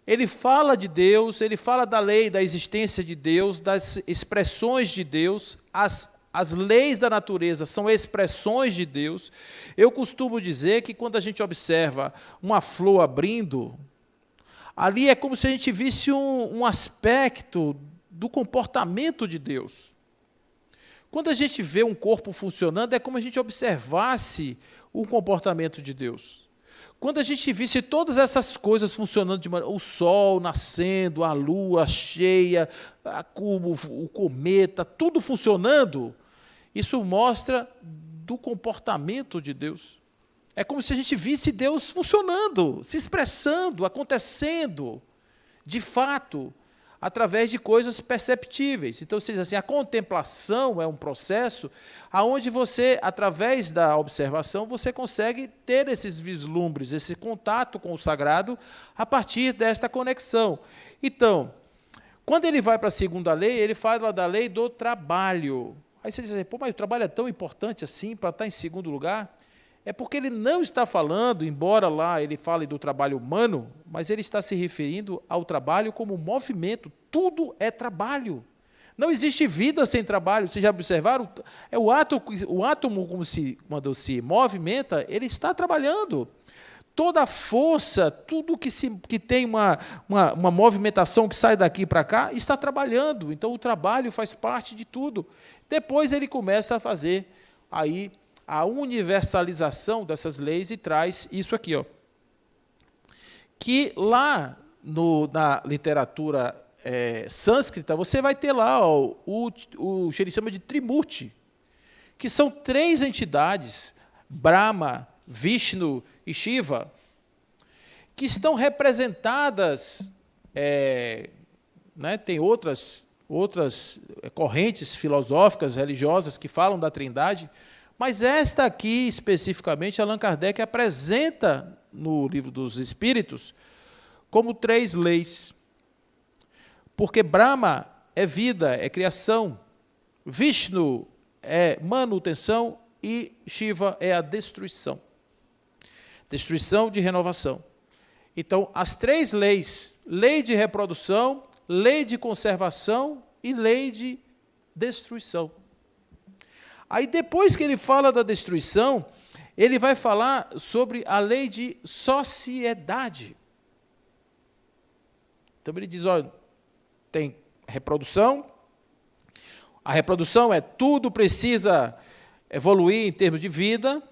Ele fala de Deus, ele fala da lei, da existência de Deus, das expressões de Deus, as leis da natureza são expressões de Deus. Eu costumo dizer que quando a gente observa uma flor abrindo, ali é como se a gente visse um aspecto do comportamento de Deus. Quando a gente vê um corpo funcionando, é como a gente observasse o comportamento de Deus. Quando a gente visse todas essas coisas funcionando, o sol nascendo, a lua cheia, o cometa, tudo funcionando, isso mostra do comportamento de Deus. É como se a gente visse Deus funcionando, se expressando, acontecendo, de fato, através de coisas perceptíveis. Então, você diz assim, a contemplação é um processo onde você, através da observação, você consegue ter esses vislumbres, esse contato com o sagrado, a partir desta conexão. Então, Quando ele vai para a segunda lei, ele fala da lei do trabalho. Aí você diz assim, pô, mas o trabalho é tão importante assim para estar em segundo lugar? É porque ele não está falando, embora lá ele fale do trabalho humano, mas ele está se referindo ao trabalho como movimento. Tudo é trabalho. Não existe vida sem trabalho. Vocês já observaram? É o átomo quando se movimenta, ele está trabalhando. Toda a força, tudo que tem uma movimentação que sai daqui para cá, está trabalhando. Então, o trabalho faz parte de tudo. Depois, ele começa a fazer aí a universalização dessas leis e traz isso aqui, ó, que lá na literatura sânscrita, você vai ter lá ó, o que ele chama de Trimurti, que são 3 entidades, Brahma, Vishnu e Shiva, que estão representadas, tem outras correntes filosóficas, religiosas, que falam da Trindade, mas esta aqui, especificamente, Allan Kardec apresenta no Livro dos Espíritos como 3 leis. Porque Brahma é vida, é criação, Vishnu é manutenção e Shiva é a destruição. Destruição de renovação. Então, as 3 leis, lei de reprodução, lei de conservação e lei de destruição. Aí, depois que ele fala da destruição, ele vai falar sobre a lei de sociedade. Então, ele diz, olha, tem reprodução, a reprodução tudo precisa evoluir em termos de vida.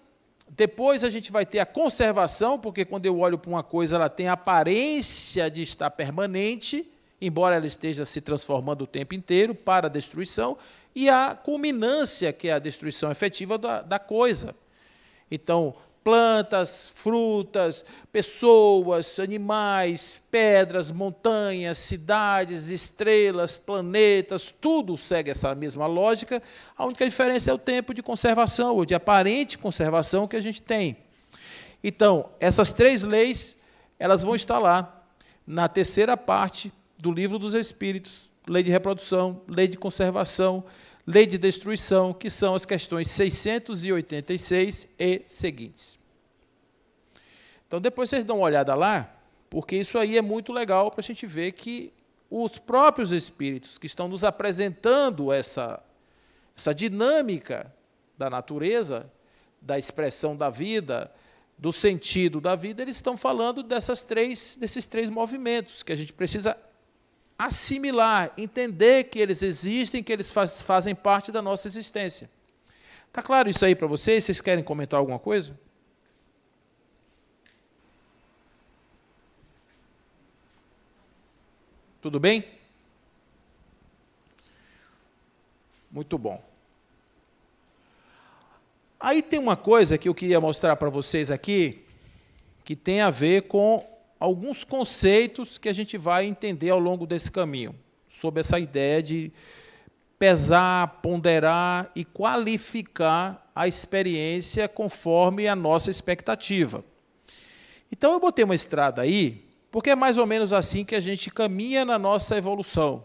Depois a gente vai ter a conservação, porque quando eu olho para uma coisa, ela tem a aparência de estar permanente, embora ela esteja se transformando o tempo inteiro para a destruição, e a culminância, que é a destruição efetiva da coisa. Então, plantas, frutas, pessoas, animais, pedras, montanhas, cidades, estrelas, planetas, tudo segue essa mesma lógica. A única diferença é o tempo de conservação, ou de aparente conservação que a gente tem. Então, essas 3 leis, elas vão estar lá, na terceira parte do Livro dos Espíritos, lei de reprodução, lei de conservação, lei de destruição, que são as questões 686 e seguintes. Então, depois vocês dão uma olhada lá, porque isso aí é muito legal para a gente ver que os próprios espíritos que estão nos apresentando essa dinâmica da natureza, da expressão da vida, do sentido da vida, eles estão falando desses 3 movimentos, que a gente precisa assimilar, entender que eles existem, que eles fazem parte da nossa existência. Está claro isso aí para vocês? Vocês querem comentar alguma coisa? Tudo bem? Muito bom. Aí tem uma coisa que eu queria mostrar para vocês aqui, que tem a ver com alguns conceitos que a gente vai entender ao longo desse caminho, sobre essa ideia de pesar, ponderar e qualificar a experiência conforme a nossa expectativa. Então, eu botei uma estrada aí, porque é mais ou menos assim que a gente caminha na nossa evolução.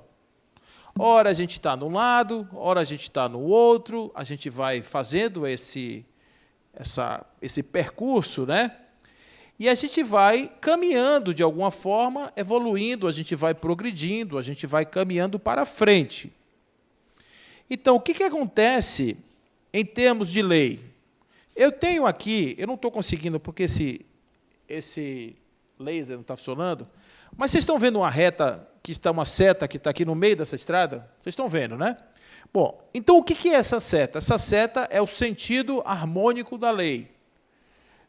Ora a gente está num lado, ora a gente está no outro, a gente vai fazendo esse percurso, né? E a gente vai caminhando de alguma forma, evoluindo, a gente vai progredindo, a gente vai caminhando para frente. Então, o que acontece em termos de lei? Eu tenho aqui, eu não estou conseguindo, porque esse laser não está funcionando, mas vocês estão vendo uma seta que está aqui no meio dessa estrada? Vocês estão vendo, né? Bom, então o que é essa seta? Essa seta é o sentido harmônico da lei.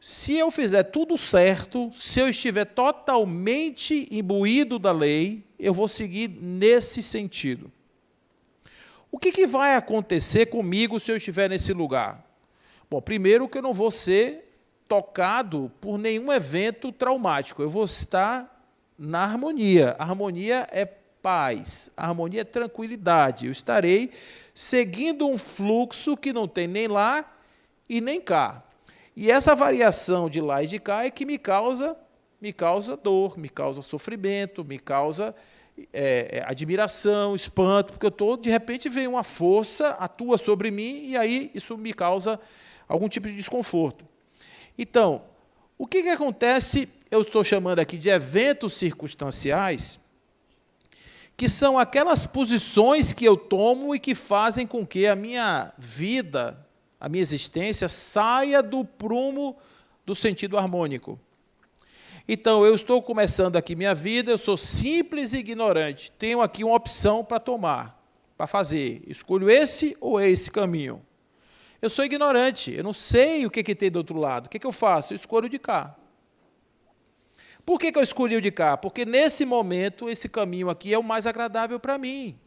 Se eu fizer tudo certo, se eu estiver totalmente imbuído da lei, eu vou seguir nesse sentido. O que vai acontecer comigo se eu estiver nesse lugar? Bom, primeiro que eu não vou ser tocado por nenhum evento traumático, eu vou estar na harmonia. A harmonia é paz, a harmonia é tranquilidade. Eu estarei seguindo um fluxo que não tem nem lá e nem cá. E essa variação de lá e de cá é que me causa dor, me causa sofrimento, me causa admiração, espanto, porque de repente vem uma força, atua sobre mim, e aí isso me causa algum tipo de desconforto. Então, o que acontece, eu estou chamando aqui de eventos circunstanciais, que são aquelas posições que eu tomo e que fazem com que a minha vida, a minha existência, saia do prumo do sentido harmônico. Então, eu estou começando aqui minha vida, eu sou simples e ignorante, tenho aqui uma opção para tomar, para fazer, escolho esse ou esse caminho. Eu sou ignorante, eu não sei o que tem do outro lado, o que eu faço? Eu escolho de cá. Por que eu escolhi o de cá? Porque, nesse momento, esse caminho aqui é o mais agradável para mim.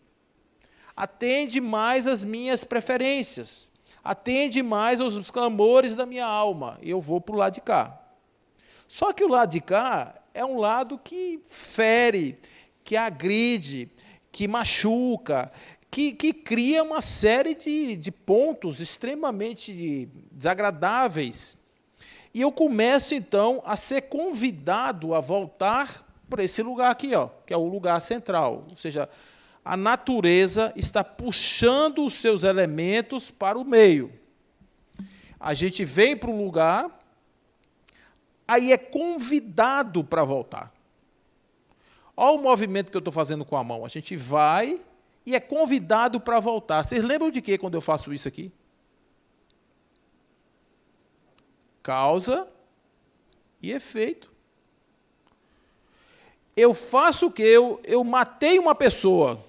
Atende mais às minhas preferências, atende mais aos clamores da minha alma, e eu vou para o lado de cá. Só que o lado de cá é um lado que fere, que agride, que machuca, que cria uma série de pontos extremamente desagradáveis. E eu começo, então, a ser convidado a voltar para esse lugar aqui, ó, que é o lugar central. Ou seja, a natureza está puxando os seus elementos para o meio. A gente vem para um lugar, aí é convidado para voltar. Olha o movimento que eu estou fazendo com a mão. A gente vai e é convidado para voltar. Vocês lembram de quê quando eu faço isso aqui? Causa e efeito. Eu faço o quê? Eu matei uma pessoa.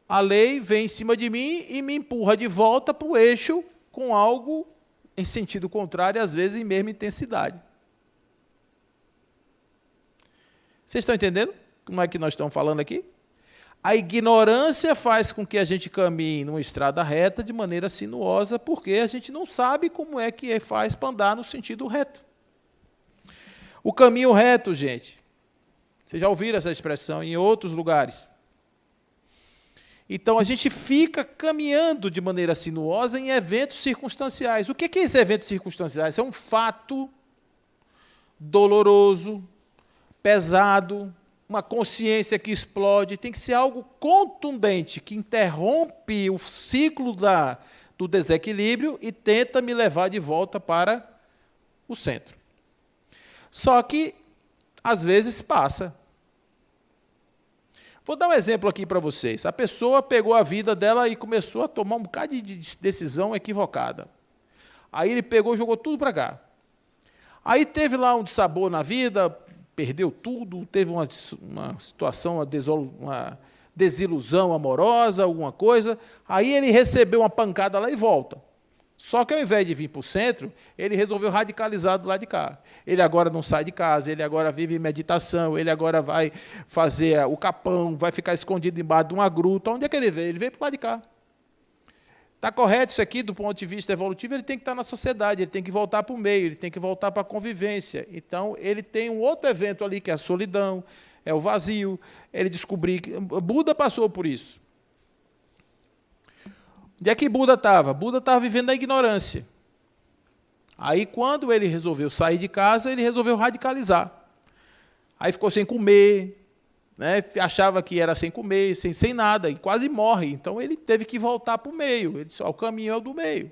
A lei vem em cima de mim e me empurra de volta para o eixo com algo em sentido contrário, às vezes em mesma intensidade. Vocês estão entendendo como é que nós estamos falando aqui? A ignorância faz com que a gente caminhe numa estrada reta de maneira sinuosa, porque a gente não sabe como é que faz para andar no sentido reto. O caminho reto, gente, vocês já ouviram essa expressão em outros lugares. Então, a gente fica caminhando de maneira sinuosa em eventos circunstanciais. O que é esse evento circunstancial? É um fato doloroso, pesado, uma consciência que explode. Tem que ser algo contundente, que interrompe o ciclo do desequilíbrio e tenta me levar de volta para o centro. Só que, às vezes, passa. Vou dar um exemplo aqui para vocês. A pessoa pegou a vida dela e começou a tomar um bocado de decisão equivocada. Aí ele pegou e jogou tudo para cá. Aí teve lá um dissabor na vida, perdeu tudo, teve uma situação, uma desilusão amorosa, alguma coisa. Aí ele recebeu uma pancada lá e volta. Só que, ao invés de vir para o centro, ele resolveu radicalizar do lado de cá. Ele agora não sai de casa, ele agora vive em meditação, ele agora vai fazer o capão, vai ficar escondido embaixo de uma gruta. Onde é que ele veio? Ele veio para o lado de cá. Está correto isso aqui, do ponto de vista evolutivo, ele tem que estar na sociedade, ele tem que voltar para o meio, ele tem que voltar para a convivência. Então, ele tem um outro evento ali, que é a solidão, é o vazio. Ele descobriu que Buda passou por isso. Onde é que Buda estava? Buda estava vivendo na ignorância. Aí, quando ele resolveu sair de casa, ele resolveu radicalizar. Aí ficou sem comer, né? Achava que era sem comer, sem nada, e quase morre. Então, ele teve que voltar para o meio. Ele disse, o caminho é o do meio.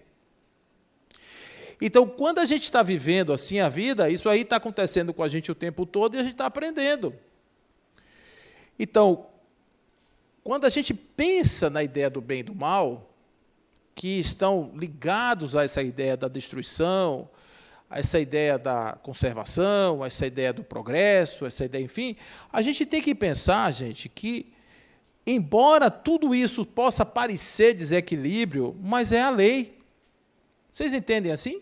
Então, quando a gente está vivendo assim a vida, isso aí está acontecendo com a gente o tempo todo e a gente está aprendendo. Então, quando a gente pensa na ideia do bem e do mal, que estão ligados a essa ideia da destruição, a essa ideia da conservação, a essa ideia do progresso, essa ideia, enfim, a gente tem que pensar, gente, que, embora tudo isso possa parecer desequilíbrio, mas é a lei. Vocês entendem assim?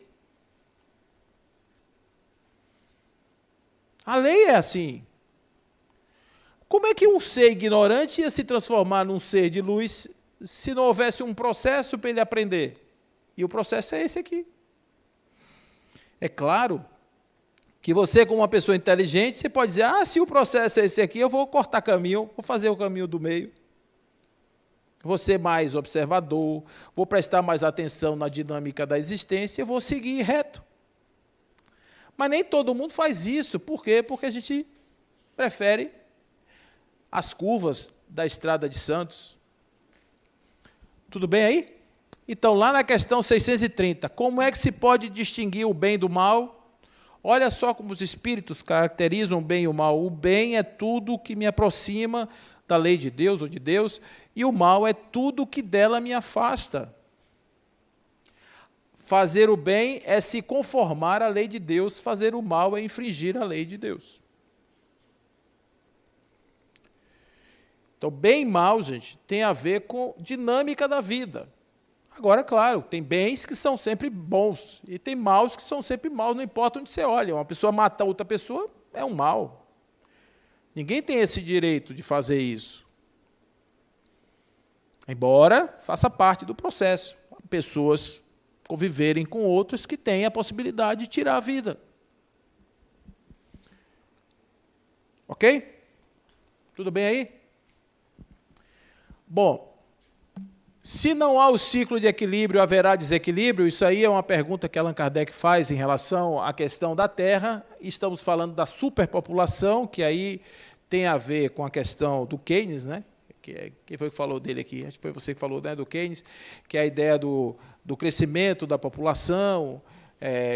A lei é assim. Como é que um ser ignorante ia se transformar num ser de luz se não houvesse um processo para ele aprender? E o processo é esse aqui. É claro que você, como uma pessoa inteligente, você pode dizer, se o processo é esse aqui, eu vou cortar caminho, vou fazer o caminho do meio. Vou ser mais observador, vou prestar mais atenção na dinâmica da existência, vou seguir reto. Mas nem todo mundo faz isso. Por quê? Porque a gente prefere as curvas da Estrada de Santos. Tudo bem aí? Então, lá na questão 630, como é que se pode distinguir o bem do mal? Olha só como os espíritos caracterizam o bem e o mal. O bem é tudo que me aproxima da lei de Deus ou de Deus, e o mal é tudo que dela me afasta. Fazer o bem é se conformar à lei de Deus, fazer o mal é infringir a lei de Deus. Então, bem e mal, gente, tem a ver com dinâmica da vida. Agora, claro, tem bens que são sempre bons, e tem maus que são sempre maus, não importa onde você olha. Uma pessoa matar outra pessoa é um mal. Ninguém tem esse direito de fazer isso. Embora faça parte do processo. Pessoas conviverem com outros que têm a possibilidade de tirar a vida. Ok? Tudo bem aí? Bom, se não há o ciclo de equilíbrio, haverá desequilíbrio? Isso aí é uma pergunta que Allan Kardec faz em relação à questão da Terra. Estamos falando da superpopulação, que aí tem a ver com a questão do Keynes, né? Quem foi que falou dele aqui? Acho que foi você que falou, né, do Keynes, que é a ideia do crescimento da população,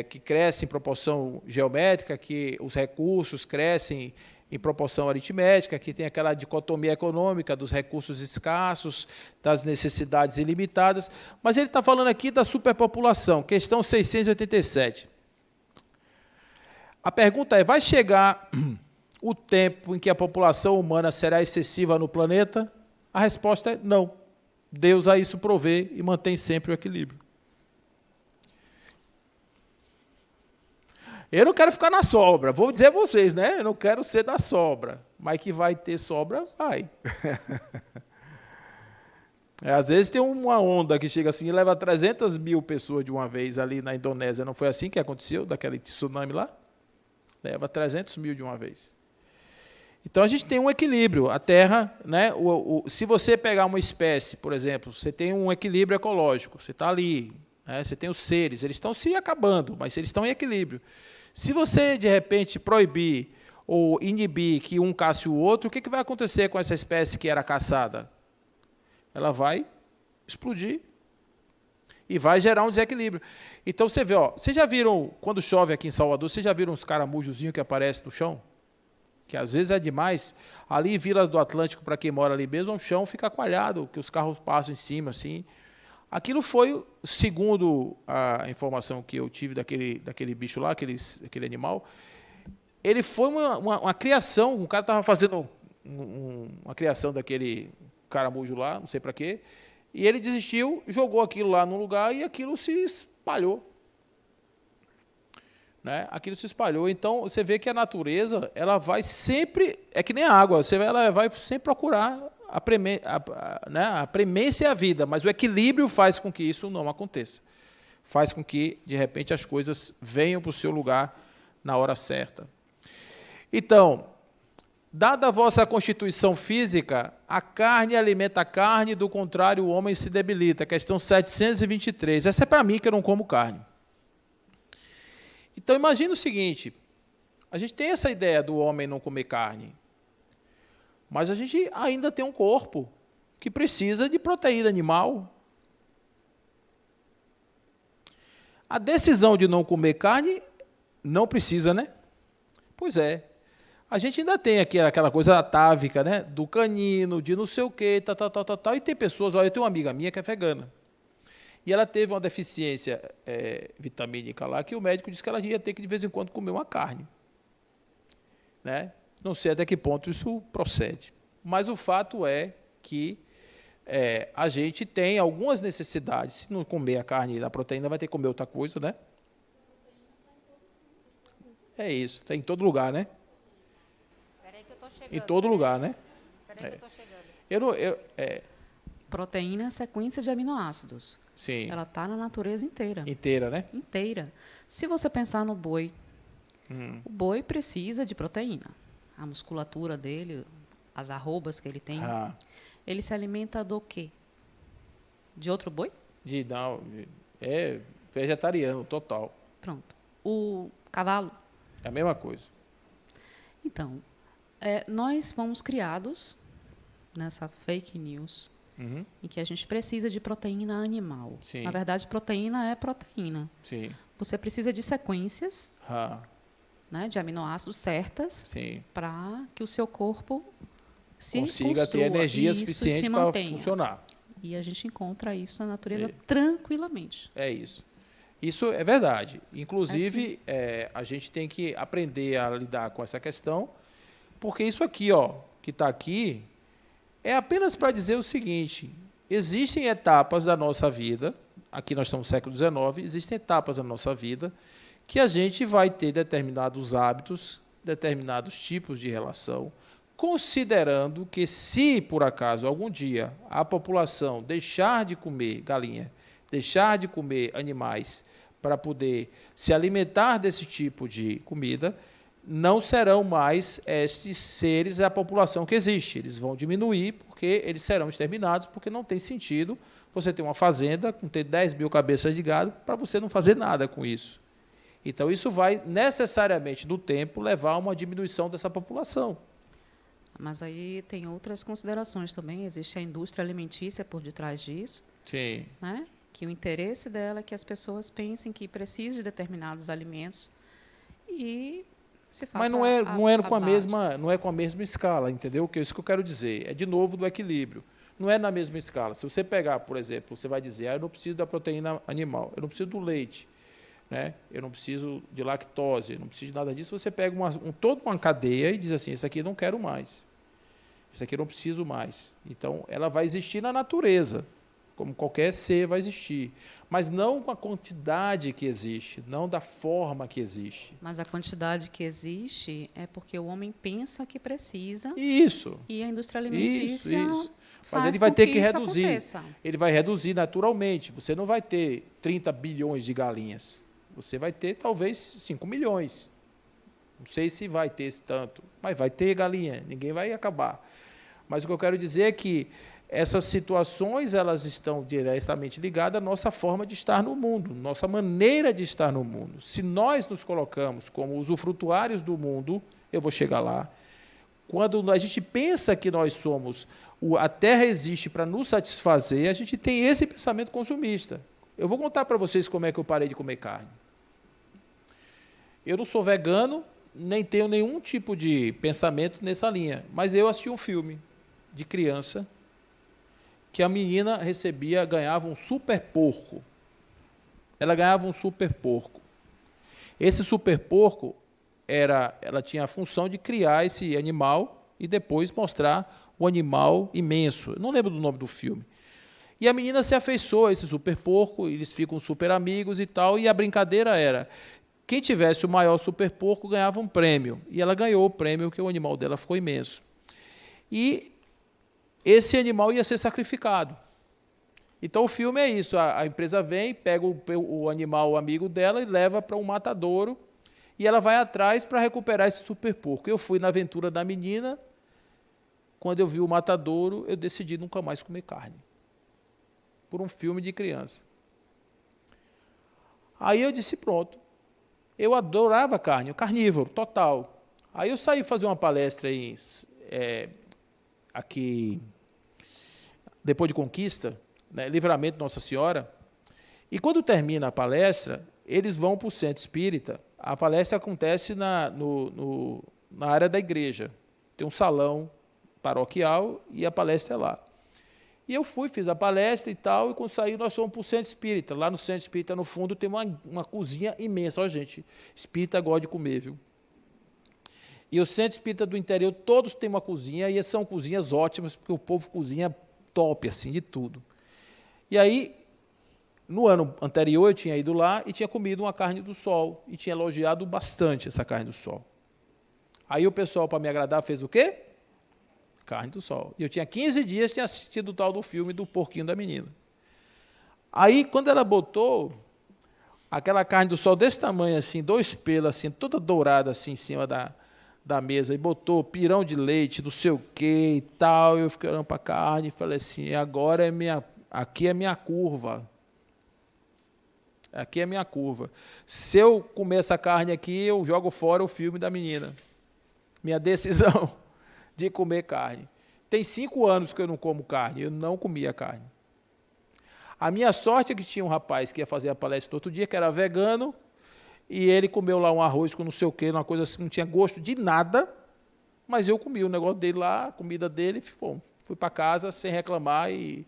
que cresce em proporção geométrica, que os recursos crescem em proporção aritmética, que tem aquela dicotomia econômica dos recursos escassos, das necessidades ilimitadas. Mas ele está falando aqui da superpopulação, questão 687. A pergunta é, vai chegar o tempo em que a população humana será excessiva no planeta? A resposta é não. Deus a isso provê e mantém sempre o equilíbrio. Eu não quero ficar na sobra, vou dizer a vocês, né? Eu não quero ser da sobra, mas que vai ter sobra, vai. Às vezes tem uma onda que chega assim e leva 300 mil pessoas de uma vez ali na Indonésia. Não foi assim que aconteceu, daquele tsunami lá? Leva 300 mil de uma vez. Então, a gente tem um equilíbrio. A Terra, né, se você pegar uma espécie, por exemplo, você tem um equilíbrio ecológico, você está ali, né, você tem os seres, eles estão se acabando, mas eles estão em equilíbrio. Se você, de repente, proibir ou inibir que um casse o outro, o que vai acontecer com essa espécie que era caçada? Ela vai explodir e vai gerar um desequilíbrio. Então, você vê, vocês já viram, quando chove aqui em Salvador, vocês já viram uns caramujozinhos que aparecem no chão? Que às vezes é demais. Ali em Vilas do Atlântico, para quem mora ali mesmo, o chão fica coalhado, que os carros passam em cima, assim. Aquilo foi, segundo a informação que eu tive daquele bicho lá, aquele animal, ele foi uma criação, um cara estava fazendo uma criação daquele caramujo lá, não sei para quê, e ele desistiu, jogou aquilo lá num lugar e aquilo se espalhou. Né? Aquilo se espalhou. Então, você vê que a natureza, ela vai sempre, é que nem a água, ela vai sempre procurar a premência é a vida, mas o equilíbrio faz com que isso não aconteça. Faz com que, de repente, as coisas venham para o seu lugar na hora certa. Então, dada a vossa constituição física, a carne alimenta a carne, do contrário, o homem se debilita. Questão 723. Essa é para mim, que eu não como carne. Então, imagina o seguinte, a gente tem essa ideia do homem não comer carne, mas a gente ainda tem um corpo que precisa de proteína animal. A decisão de não comer carne não precisa, né? Pois é. A gente ainda tem aqui aquela coisa atávica, né? Do canino, de não sei o quê, tal. E tem pessoas, olha, eu tenho uma amiga minha que é vegana. E ela teve uma deficiência vitamínica lá, que o médico disse que ela ia ter que, de vez em quando, comer uma carne. Né? Não sei até que ponto isso procede. Mas o fato é que a gente tem algumas necessidades. Se não comer a carne da proteína, vai ter que comer outra coisa, né? É isso, está em todo lugar, né? Peraí que eu tô chegando. Em todo lugar, né? Peraí que eu tô chegando. Proteína é sequência de aminoácidos. Sim. Ela está na natureza inteira. Inteira, né? Inteira. Se você pensar no boi, o boi precisa de proteína. A musculatura dele, as arrobas que ele tem, ele se alimenta do quê? De outro boi? É vegetariano, total. Pronto. O cavalo? É a mesma coisa. Então, nós fomos criados nessa fake news em que a gente precisa de proteína animal. Sim. Na verdade, proteína é proteína. Sim. Você precisa de sequências, Ah, né, de aminoácidos certas sim. para que o seu corpo se Consiga ter construa, energia isso, e suficiente se para mantenha. funcionar. E a gente encontra isso na natureza tranquilamente. É isso. Isso é verdade. Inclusive, a gente tem que aprender a lidar com essa questão, porque isso aqui, ó, que está aqui, é apenas para dizer o seguinte: existem etapas da nossa vida, aqui nós estamos no século XIX, existem etapas da nossa vida que a gente vai ter determinados hábitos, determinados tipos de relação, considerando que, se por acaso algum dia a população deixar de comer galinha, deixar de comer animais para poder se alimentar desse tipo de comida, não serão mais esses seres a população que existe. Eles vão diminuir porque eles serão exterminados, porque não tem sentido você ter uma fazenda com ter 10 mil cabeças de gado para você não fazer nada com isso. Então, isso vai necessariamente, no tempo, levar a uma diminuição dessa população. Mas aí tem outras considerações também. Existe a indústria alimentícia por detrás disso, Sim. né? Que o interesse dela é que as pessoas pensem que precisam de determinados alimentos e se faça Mas não é com a abate. mesma, não é com a mesma escala, entendeu? Que é isso que eu quero dizer. É de novo do equilíbrio. Não é na mesma escala. Se você pegar, por exemplo, você vai dizer: eu não preciso da proteína animal, eu não preciso do leite, né? Eu não preciso de lactose, eu não preciso de nada disso. Você pega toda uma cadeia e diz assim: esse aqui eu não quero mais, esse aqui eu não preciso mais. Então, ela vai existir na natureza, como qualquer ser vai existir, mas não com a quantidade que existe, não da forma que existe. Mas a quantidade que existe é porque o homem pensa que precisa Isso. e a indústria alimentícia Isso. Mas faz ele vai com ter que isso reduzir. aconteça. Ele vai reduzir naturalmente. Você não vai ter 30 bilhões de galinhas. Você vai ter, talvez, 5 milhões. Não sei se vai ter esse tanto, mas vai ter galinha. Ninguém vai acabar. Mas o que eu quero dizer é que essas situações, elas estão diretamente ligadas à nossa forma de estar no mundo, nossa maneira de estar no mundo. Se nós nos colocamos como usufrutuários do mundo, eu vou chegar lá. Quando a gente pensa que nós somos, a terra existe para nos satisfazer, a gente tem esse pensamento consumista. Eu vou contar para vocês como é que eu parei de comer carne. Eu não sou vegano, nem tenho nenhum tipo de pensamento nessa linha, mas eu assisti um filme de criança que a menina ganhava um super porco. Ela ganhava um super porco. Esse super porco ela tinha a função de criar esse animal e depois mostrar o animal imenso. Eu não lembro do nome do filme. E a menina se afeiçoa a esse super porco, eles ficam super amigos e tal, e a brincadeira era: quem tivesse o maior super porco ganhava um prêmio. E ela ganhou o prêmio, porque o animal dela ficou imenso. E esse animal ia ser sacrificado. Então, o filme é isso: a empresa vem, pega o animal, o amigo dela, e leva para um matadouro, e ela vai atrás para recuperar esse super porco. Eu fui na aventura da menina. Quando eu vi o matadouro, eu decidi nunca mais comer carne, por um filme de criança. Aí eu disse: pronto. Eu adorava carne, carnívoro, total. Aí eu saí fazer uma palestra aqui, depois de Conquista, né, Livramento Nossa Senhora, e quando termina a palestra, eles vão para o Centro Espírita. A palestra acontece na área da igreja. Tem um salão paroquial e a palestra é lá. E eu fiz a palestra e tal, e quando saí nós fomos para o Centro Espírita. Lá no Centro Espírita, no fundo, tem uma cozinha imensa. Ó, gente, espírita gosta de comer, viu? E o Centro Espírita do interior, todos têm uma cozinha, e são cozinhas ótimas, porque o povo cozinha top, assim, de tudo. E aí, no ano anterior, eu tinha ido lá e tinha comido uma carne do sol, e tinha elogiado bastante essa carne do sol. Aí o pessoal, para me agradar, fez o quê? Carne do sol. E eu tinha 15 dias que tinha assistido o tal do filme do porquinho da menina. Aí, quando ela botou aquela carne do sol desse tamanho, assim, 2 pelos, assim, toda dourada, assim, em cima da mesa, e botou pirão de leite, não sei o quê e tal, eu fiquei olhando para a carne e falei assim: agora aqui é minha curva. Aqui é minha curva. Se eu comer essa carne aqui, eu jogo fora o filme da menina. Minha decisão de comer carne. Tem 5 anos que eu não como carne, eu não comia carne. A minha sorte é que tinha um rapaz que ia fazer a palestra outro dia, que era vegano, e ele comeu lá um arroz com não sei o quê, uma coisa assim, não tinha gosto de nada, mas eu comi o negócio dele lá, a comida dele, bom, fui para casa sem reclamar, e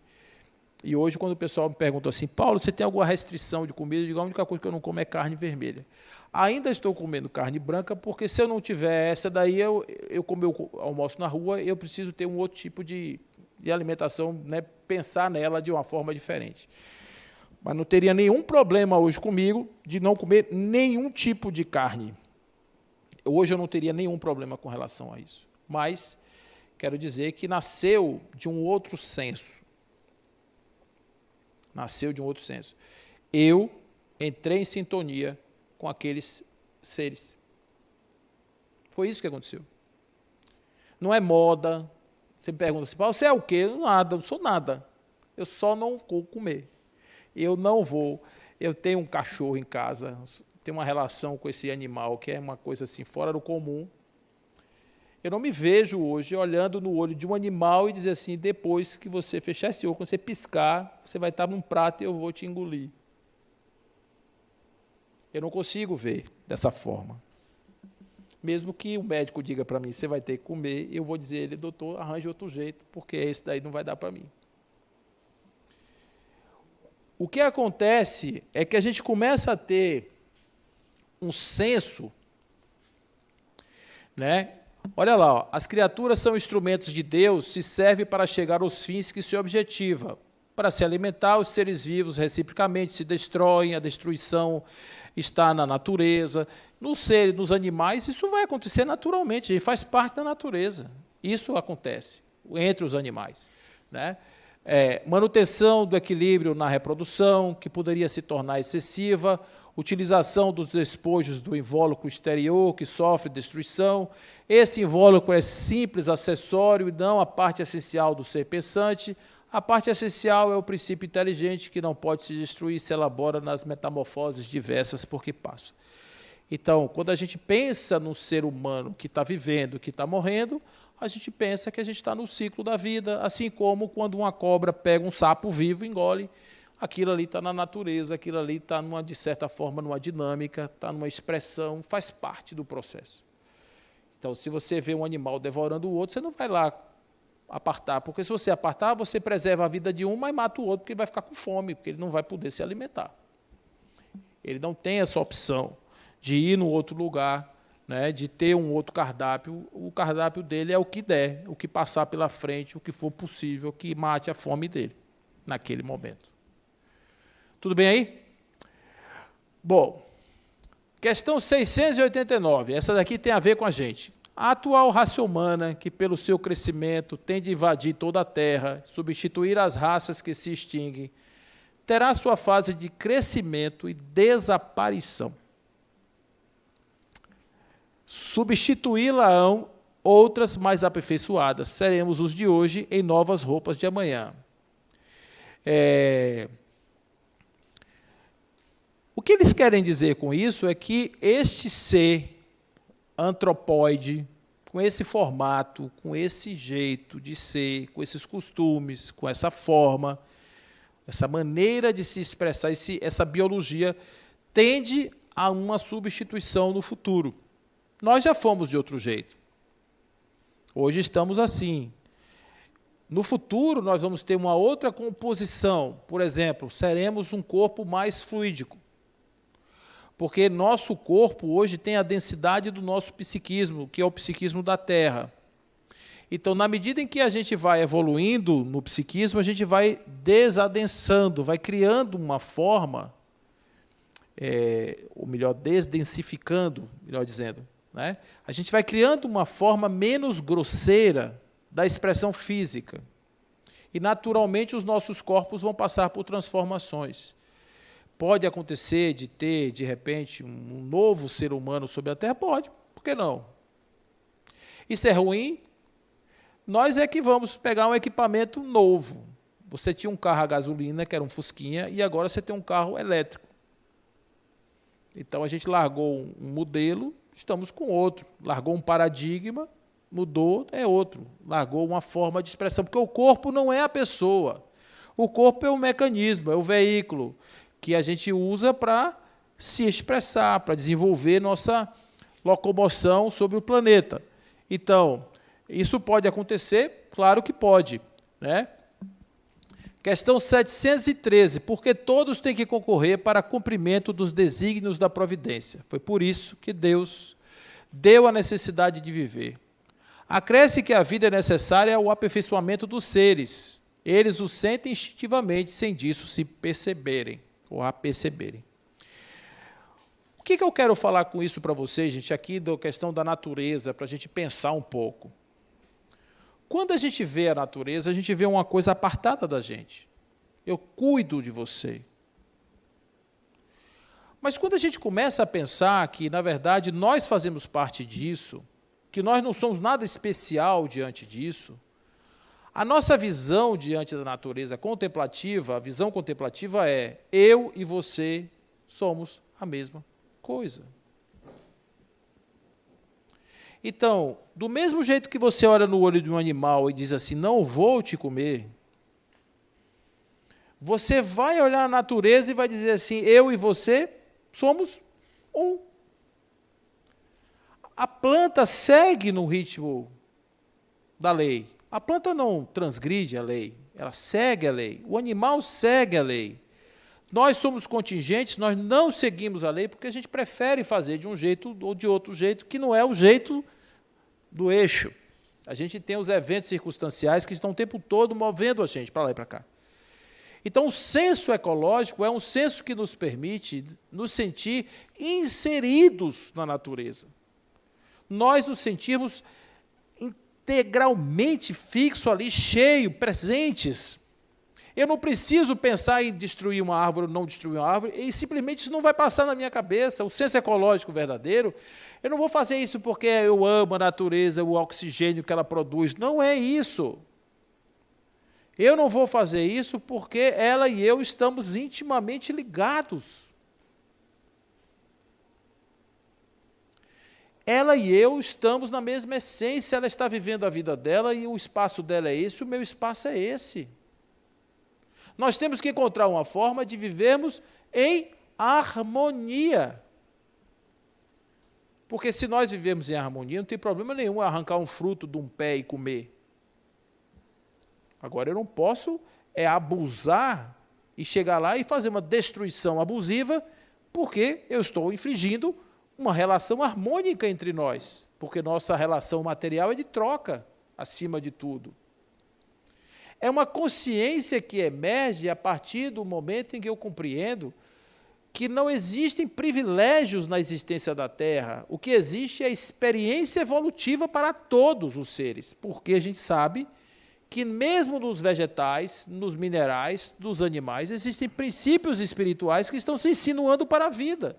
hoje, quando o pessoal me pergunta assim, Paulo, você tem alguma restrição de comida? Eu digo, a única coisa que eu não como é carne vermelha. Ainda estou comendo carne branca, porque se eu não tiver essa daí, como eu almoço na rua, eu preciso ter um outro tipo de alimentação, né, pensar nela de uma forma diferente. Mas não teria nenhum problema hoje comigo de não comer nenhum tipo de carne. Hoje eu não teria nenhum problema com relação a isso. Mas quero dizer que nasceu de um outro senso. Nasceu de um outro senso. Eu entrei em sintonia com aqueles seres. Foi isso que aconteceu. Não é moda. Você me pergunta assim, Paulo, você é o quê? Nada, não sou nada. Eu só não vou comer. Eu não vou. Eu tenho um cachorro em casa, tenho uma relação com esse animal que é uma coisa assim fora do comum. Eu não me vejo hoje olhando no olho de um animal e dizer assim, depois que você fechar esse olho, quando você piscar, você vai estar num prato e eu vou te engolir. Eu não consigo ver dessa forma. Mesmo que o médico diga para mim, você vai ter que comer, eu vou dizer a ele, doutor, arranje outro jeito, porque esse daí não vai dar para mim. O que acontece é que a gente começa a ter um senso, né? Olha lá, ó, as criaturas são instrumentos de Deus, se servem para chegar aos fins que se objetiva. Para se alimentar, os seres vivos reciprocamente se destroem, a destruição está na natureza. Nos animais, isso vai acontecer naturalmente, faz parte da natureza. Isso acontece entre os animais, né? Manutenção do equilíbrio na reprodução, que poderia se tornar excessiva, utilização dos despojos do invólucro exterior, que sofre destruição. Esse invólucro é simples acessório e não a parte essencial do ser pensante. A parte essencial é o princípio inteligente, que não pode se destruir, se elabora nas metamorfoses diversas por que passa. Então, quando a gente pensa num ser humano que está vivendo, que está morrendo, a gente pensa que a gente está no ciclo da vida, assim como quando uma cobra pega um sapo vivo e engole, aquilo ali está na natureza, aquilo ali está, de certa forma, numa dinâmica, está numa expressão, faz parte do processo. Então, se você vê um animal devorando o outro, você não vai lá apartar, porque se você apartar, você preserva a vida de um, mas mata o outro, porque ele vai ficar com fome, porque ele não vai poder se alimentar. Ele não tem essa opção de ir no outro lugar, né, de ter um outro cardápio. O cardápio dele é o que der, o que passar pela frente, o que for possível, que mate a fome dele, naquele momento. Tudo bem aí? Bom, questão 689, essa daqui tem a ver com a gente. A atual raça humana, que pelo seu crescimento tende a invadir toda a Terra, substituir as raças que se extinguem, terá sua fase de crescimento e desaparição. Substituí-la-ão outras mais aperfeiçoadas. Seremos os de hoje em novas roupas de amanhã. O que eles querem dizer com isso é que este ser antropóide, com esse formato, com esse jeito de ser, com esses costumes, com essa forma, essa maneira de se expressar, essa biologia, tende a uma substituição no futuro. Nós já fomos de outro jeito. Hoje estamos assim. No futuro, nós vamos ter uma outra composição. Por exemplo, seremos um corpo mais fluídico. Porque nosso corpo hoje tem a densidade do nosso psiquismo, que é o psiquismo da Terra. Então, na medida em que a gente vai evoluindo no psiquismo, a gente vai desadensando, vai criando uma forma, ou melhor, desdensificando, melhor dizendo, né? A gente vai criando uma forma menos grosseira da expressão física. E, naturalmente, os nossos corpos vão passar por transformações. Pode acontecer de ter, de repente, um novo ser humano sobre a Terra? Pode, por que não? Isso é ruim? Nós é que vamos pegar um equipamento novo. Você tinha um carro a gasolina, que era um Fusquinha, e agora você tem um carro elétrico. Então, a gente largou um modelo, estamos com outro. Largou um paradigma, mudou, é outro, largou uma forma de expressão, porque o corpo não é a pessoa. O corpo é o mecanismo, é o veículo que a gente usa para se expressar, para desenvolver nossa locomoção sobre o planeta. Então, isso pode acontecer? Claro que pode, né? Questão 713. Porque todos têm que concorrer para cumprimento dos desígnios da providência. Foi por isso que Deus deu a necessidade de viver. Acresce que a vida é necessária ao aperfeiçoamento dos seres. Eles o sentem instintivamente, sem disso se perceberem, ou aperceberem. O que eu quero falar com isso para vocês, gente, aqui da questão da natureza, para a gente pensar um pouco. Quando a gente vê a natureza, a gente vê uma coisa apartada da gente. Eu cuido de você. Mas quando a gente começa a pensar que, na verdade, nós fazemos parte disso, que nós não somos nada especial diante disso, a nossa visão diante da natureza contemplativa, a visão contemplativa é: eu e você somos a mesma coisa. Então, do mesmo jeito que você olha no olho de um animal e diz assim, não vou te comer, você vai olhar a natureza e vai dizer assim, eu e você somos um. A planta segue no ritmo da lei. A planta não transgride a lei, ela segue a lei. O animal segue a lei. Nós somos contingentes, nós não seguimos a lei porque a gente prefere fazer de um jeito ou de outro jeito, que não é o jeito do eixo. A gente tem os eventos circunstanciais que estão o tempo todo movendo a gente para lá e para cá. Então, o senso ecológico é um senso que nos permite nos sentir inseridos na natureza. Nós nos sentirmos integralmente fixos ali, cheios, presentes. Eu não preciso pensar em destruir uma árvore ou não destruir uma árvore, e simplesmente isso não vai passar na minha cabeça. O senso ecológico verdadeiro, eu não vou fazer isso porque eu amo a natureza, o oxigênio que ela produz. Não é isso. Eu não vou fazer isso porque ela e eu estamos intimamente ligados. Ela e eu estamos na mesma essência, ela está vivendo a vida dela e o espaço dela é esse, o meu espaço é esse. Nós temos que encontrar uma forma de vivermos em harmonia. Porque se nós vivemos em harmonia, não tem problema nenhum arrancar um fruto de um pé e comer. Agora, eu não posso abusar e chegar lá e fazer uma destruição abusiva, porque eu estou infringindo uma relação harmônica entre nós, porque nossa relação material é de troca, acima de tudo. É uma consciência que emerge a partir do momento em que eu compreendo que não existem privilégios na existência da Terra. O que existe é a experiência evolutiva para todos os seres, porque a gente sabe que mesmo nos vegetais, nos minerais, nos animais, existem princípios espirituais que estão se insinuando para a vida.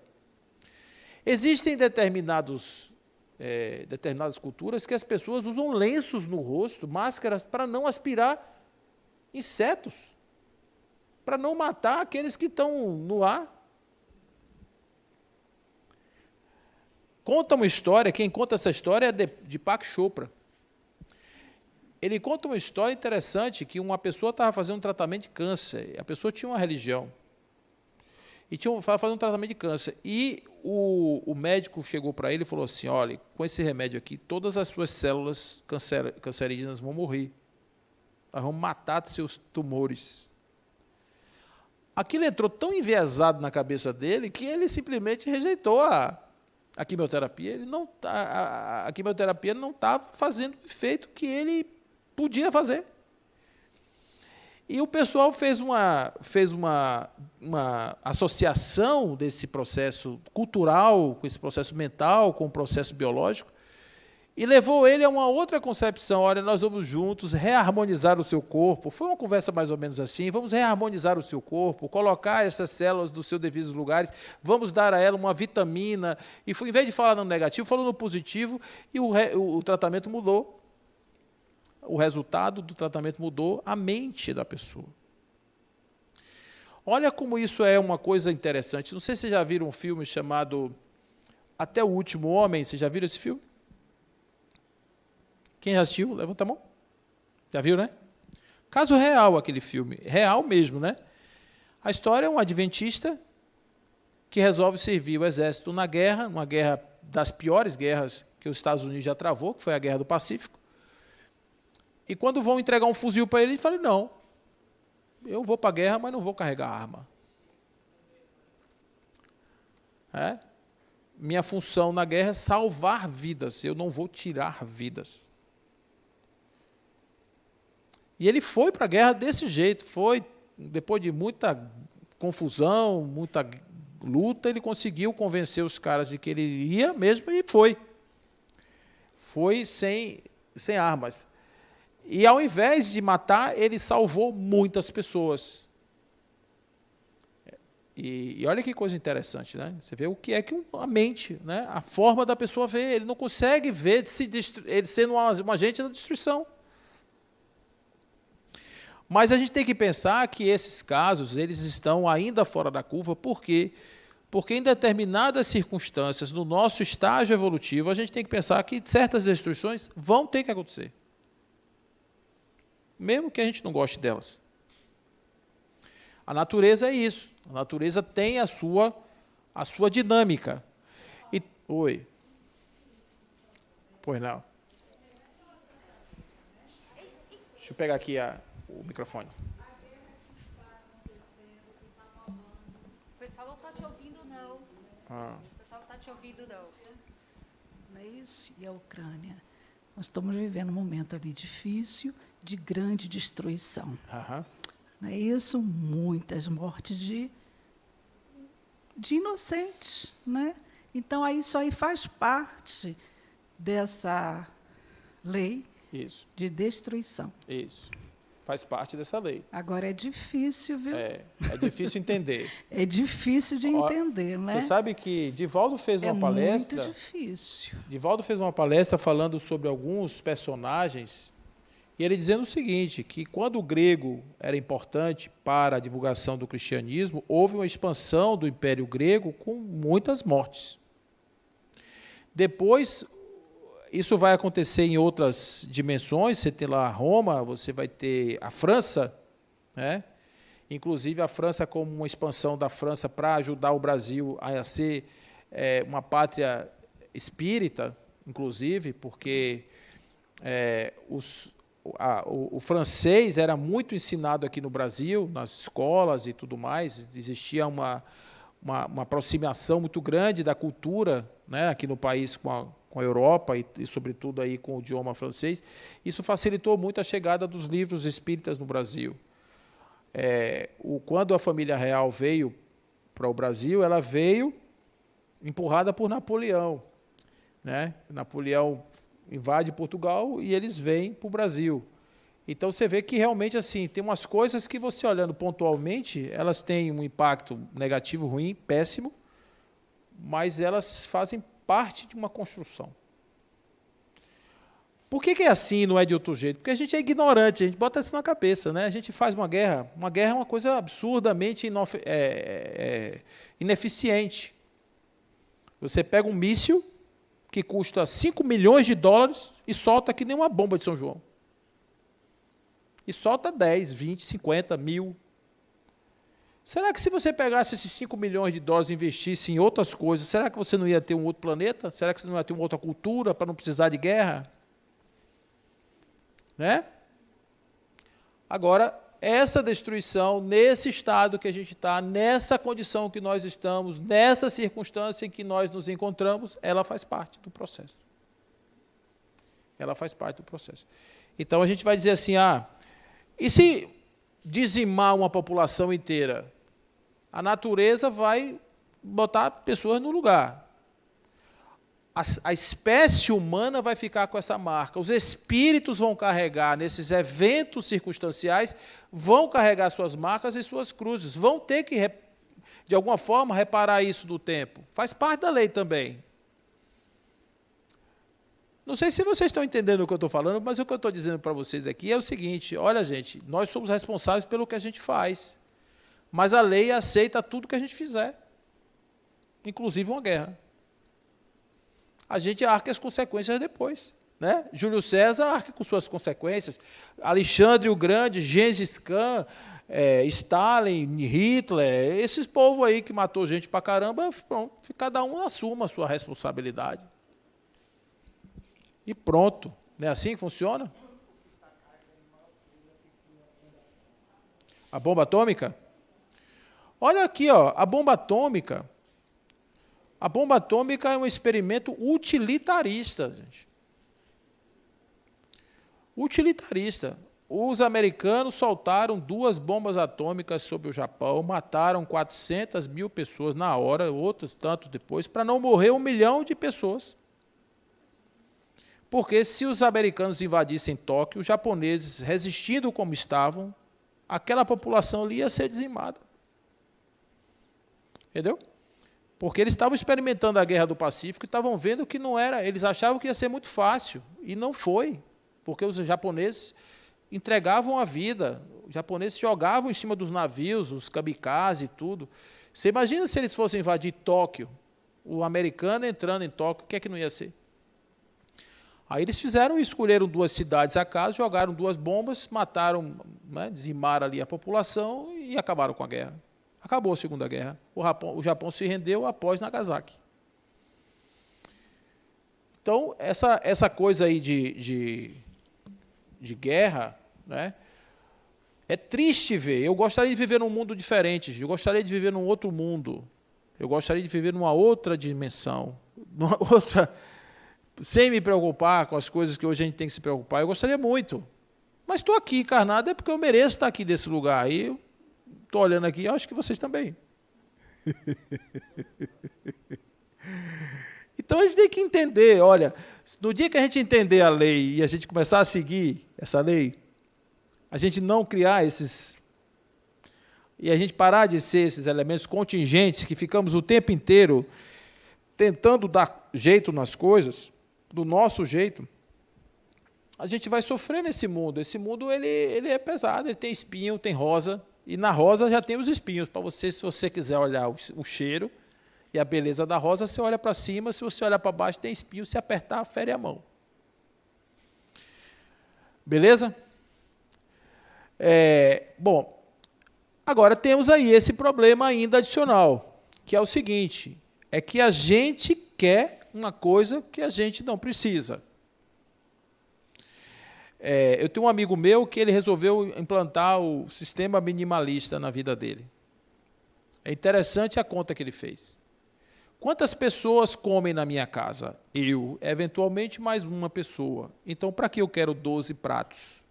Existem determinadas culturas que as pessoas usam lenços no rosto, máscaras, para não aspirar insetos, para não matar aqueles que estão no ar. Conta uma história, quem conta essa história é de Pak Chopra. Ele conta uma história interessante, que uma pessoa estava fazendo um tratamento de câncer, a pessoa tinha uma religião, e estava fazendo um tratamento de câncer, e o médico chegou para ele e falou assim, olha, com esse remédio aqui, todas as suas células cancerígenas vão morrer, nós vamos matar seus tumores. Aquilo entrou tão enviesado na cabeça dele, que ele simplesmente rejeitou a quimioterapia. A quimioterapia não estava fazendo o efeito que ele podia fazer. E o pessoal fez uma associação desse processo cultural, com esse processo mental, com o processo biológico, e levou ele a uma outra concepção. Olha, nós vamos juntos reharmonizar o seu corpo. Foi uma conversa mais ou menos assim, vamos reharmonizar o seu corpo, colocar essas células nos seus devidos lugares, vamos dar a ela uma vitamina, e em vez de falar no negativo, falou no positivo, e o tratamento mudou. O resultado do tratamento mudou a mente da pessoa. Olha como isso é uma coisa interessante. Não sei se vocês já viram um filme chamado Até o Último Homem. Vocês já viram esse filme? Quem já assistiu? Levanta a mão. Já viu, né? Caso real aquele filme. Real mesmo, né? A história é um adventista que resolve servir o exército na guerra, uma guerra das piores guerras que os Estados Unidos já travou, que foi a Guerra do Pacífico. E quando vão entregar um fuzil para ele, ele fala, não, eu vou para a guerra, mas não vou carregar arma. Minha função na guerra é salvar vidas, eu não vou tirar vidas. E ele foi para a guerra desse jeito, foi, depois de muita confusão, muita luta, ele conseguiu convencer os caras de que ele ia mesmo e foi. Foi sem armas. E ao invés de matar, ele salvou muitas pessoas. E olha que coisa interessante, né? Você vê o que é que a mente, né? A forma da pessoa vê. Ele não consegue ver ele sendo um agente da destruição. Mas a gente tem que pensar que esses casos eles estão ainda fora da curva, por quê? Porque em determinadas circunstâncias, no nosso estágio evolutivo, a gente tem que pensar que certas destruições vão ter que acontecer. Mesmo que a gente não goste delas. A natureza é isso. A natureza tem a sua dinâmica. Oi. Pois não. Deixa eu pegar aqui o microfone. O pessoal não está te ouvindo, não. O pessoal não está te ouvindo, não. Não é isso? E a Ucrânia? Nós estamos vivendo um momento ali difícil, de grande destruição. Não é isso? Muitas mortes de inocentes, né? Então, isso aí faz parte dessa lei de destruição. Isso. Faz parte dessa lei. Agora, é difícil, viu? É difícil entender. É difícil de entender, né? Você sabe que Divaldo fez uma palestra... É muito difícil. Divaldo fez uma palestra falando sobre alguns personagens, e ele dizendo o seguinte, que quando o grego era importante para a divulgação do cristianismo, houve uma expansão do Império Grego com muitas mortes. Depois, isso vai acontecer em outras dimensões, você tem lá Roma, você vai ter a França, né? Inclusive a França como uma expansão da França para ajudar o Brasil a ser uma pátria espírita, inclusive, porque o francês era muito ensinado aqui no Brasil, nas escolas e tudo mais, existia uma aproximação muito grande da cultura, né, aqui no país com a Europa e, sobretudo, aí com o idioma francês. Isso facilitou muito a chegada dos livros espíritas no Brasil. Quando a família real veio para o Brasil, ela veio empurrada por Napoleão, né? Napoleão invade Portugal e eles vêm para o Brasil. Então, você vê que realmente assim tem umas coisas que você olhando pontualmente, elas têm um impacto negativo, ruim, péssimo, mas elas fazem parte de uma construção. Por que é assim e não é de outro jeito? Porque a gente é ignorante, a gente bota isso na cabeça, né? A gente faz uma guerra. Uma guerra é uma coisa absurdamente ineficiente. Você pega um míssil que custa 5 milhões de dólares e solta que nem uma bomba de São João. E solta 10, 20, 50, 1000. Será que se você pegasse esses 5 milhões de dólares e investisse em outras coisas, será que você não ia ter um outro planeta? Será que você não ia ter uma outra cultura para não precisar de guerra? Né? Agora, essa destruição, nesse estado que a gente está, nessa condição que nós estamos, nessa circunstância em que nós nos encontramos, ela faz parte do processo. Ela faz parte do processo. Então, a gente vai dizer assim, e se dizimar uma população inteira? A natureza vai botar pessoas no lugar. A espécie humana vai ficar com essa marca. Os espíritos vão carregar, nesses eventos circunstanciais, vão carregar suas marcas e suas cruzes. Vão ter que, de alguma forma, reparar isso do tempo. Faz parte da lei também. Não sei se vocês estão entendendo o que eu estou falando, mas o que eu estou dizendo para vocês aqui é o seguinte, olha, gente, nós somos responsáveis pelo que a gente faz, mas a lei aceita tudo que a gente fizer, inclusive uma guerra. A gente arca as consequências depois. né? Júlio César arca com suas consequências. Alexandre o Grande, Gengis Khan, Stalin, Hitler, esses povos aí que matou gente pra caramba, pronto, cada um assuma a sua responsabilidade. E pronto. Não é assim que funciona? A bomba atômica? Olha aqui, ó, a bomba atômica. A bomba atômica é um experimento utilitarista, gente. Utilitarista. Os americanos soltaram 2 bombas atômicas sobre o Japão, mataram 400 mil pessoas na hora, outros tantos depois, para não morrer 1 milhão de pessoas. Porque se os americanos invadissem Tóquio, os japoneses, resistindo como estavam, aquela população ali ia ser dizimada. Entendeu? Porque eles estavam experimentando a Guerra do Pacífico e estavam vendo que não era, eles achavam que ia ser muito fácil, e não foi, porque os japoneses entregavam a vida, os japoneses jogavam em cima dos navios, os kamikaze e tudo. Você imagina se eles fossem invadir Tóquio, o americano entrando em Tóquio, o que é que não ia ser? Aí eles fizeram, escolheram 2 cidades a caso, jogaram 2 bombas, mataram, né, dizimaram ali a população e acabaram com a guerra. Acabou a Segunda Guerra. O Japão se rendeu após Nagasaki. Então, essa coisa aí de guerra, né, é triste ver. Eu gostaria de viver num mundo diferente. Eu gostaria de viver num outro mundo. Eu gostaria de viver numa outra dimensão. Numa outra... sem me preocupar com as coisas que hoje a gente tem que se preocupar. Eu gostaria muito. Mas estou aqui encarnado é porque eu mereço estar aqui desse lugar. Aí eu estou olhando aqui, eu acho que vocês também. Então a gente tem que entender, olha, no dia que a gente entender a lei e a gente começar a seguir essa lei, a gente não criar esses... e a gente parar de ser esses elementos contingentes que ficamos o tempo inteiro tentando dar jeito nas coisas, do nosso jeito, a gente vai sofrer nesse mundo. Esse mundo ele é pesado, ele tem espinho, tem rosa, e na rosa já tem os espinhos. Para você, se você quiser olhar o cheiro e a beleza da rosa, você olha para cima, se você olhar para baixo, tem espinho, se apertar, fere a mão. Beleza? Bom, agora temos aí esse problema ainda adicional, que é o seguinte, é que a gente quer uma coisa que a gente não precisa. Eu tenho um amigo meu que ele resolveu implantar o sistema minimalista na vida dele. É interessante a conta que ele fez. Quantas pessoas comem na minha casa? Eu, eventualmente mais uma pessoa. Então, para que eu quero 12 pratos?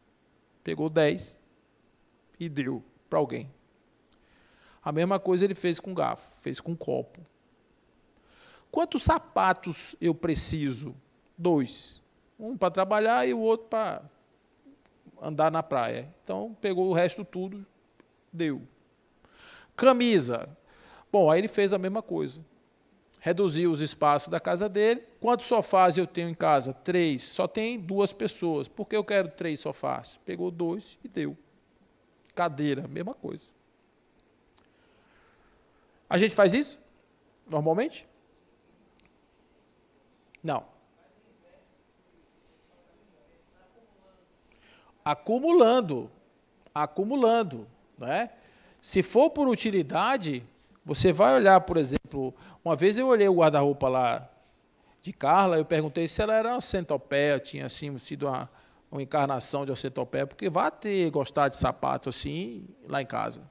Pegou 10 e deu para alguém. A mesma coisa ele fez com garfo, fez com copo. Quantos sapatos eu preciso? 2. Um para trabalhar e o outro para andar na praia. Então, pegou o resto tudo, deu. Camisa. Bom, aí ele fez a mesma coisa. Reduziu os espaços da casa dele. Quantos sofás eu tenho em casa? 3. Só tem 2 pessoas. Por que eu quero 3 sofás? Pegou 2 e deu. Cadeira, mesma coisa. A gente faz isso? Normalmente? Não. Acumulando. Né? Se for por utilidade, você vai olhar, por exemplo, uma vez eu olhei o guarda-roupa lá de Carla, eu perguntei se ela era uma centopeia, tinha assim, sido uma encarnação de uma centopeia, porque vai ter gostar de sapato assim lá em casa.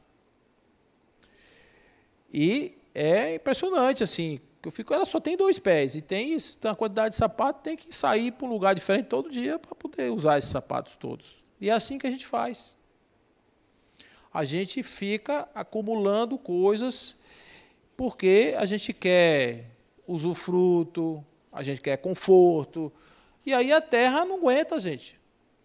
E é impressionante, assim, que eu fico, ela só tem 2 pés, e tem uma quantidade de sapato, tem que sair para um lugar diferente todo dia para poder usar esses sapatos todos. E é assim que a gente faz. A gente fica acumulando coisas porque a gente quer usufruto, a gente quer conforto, e aí a Terra não aguenta, gente.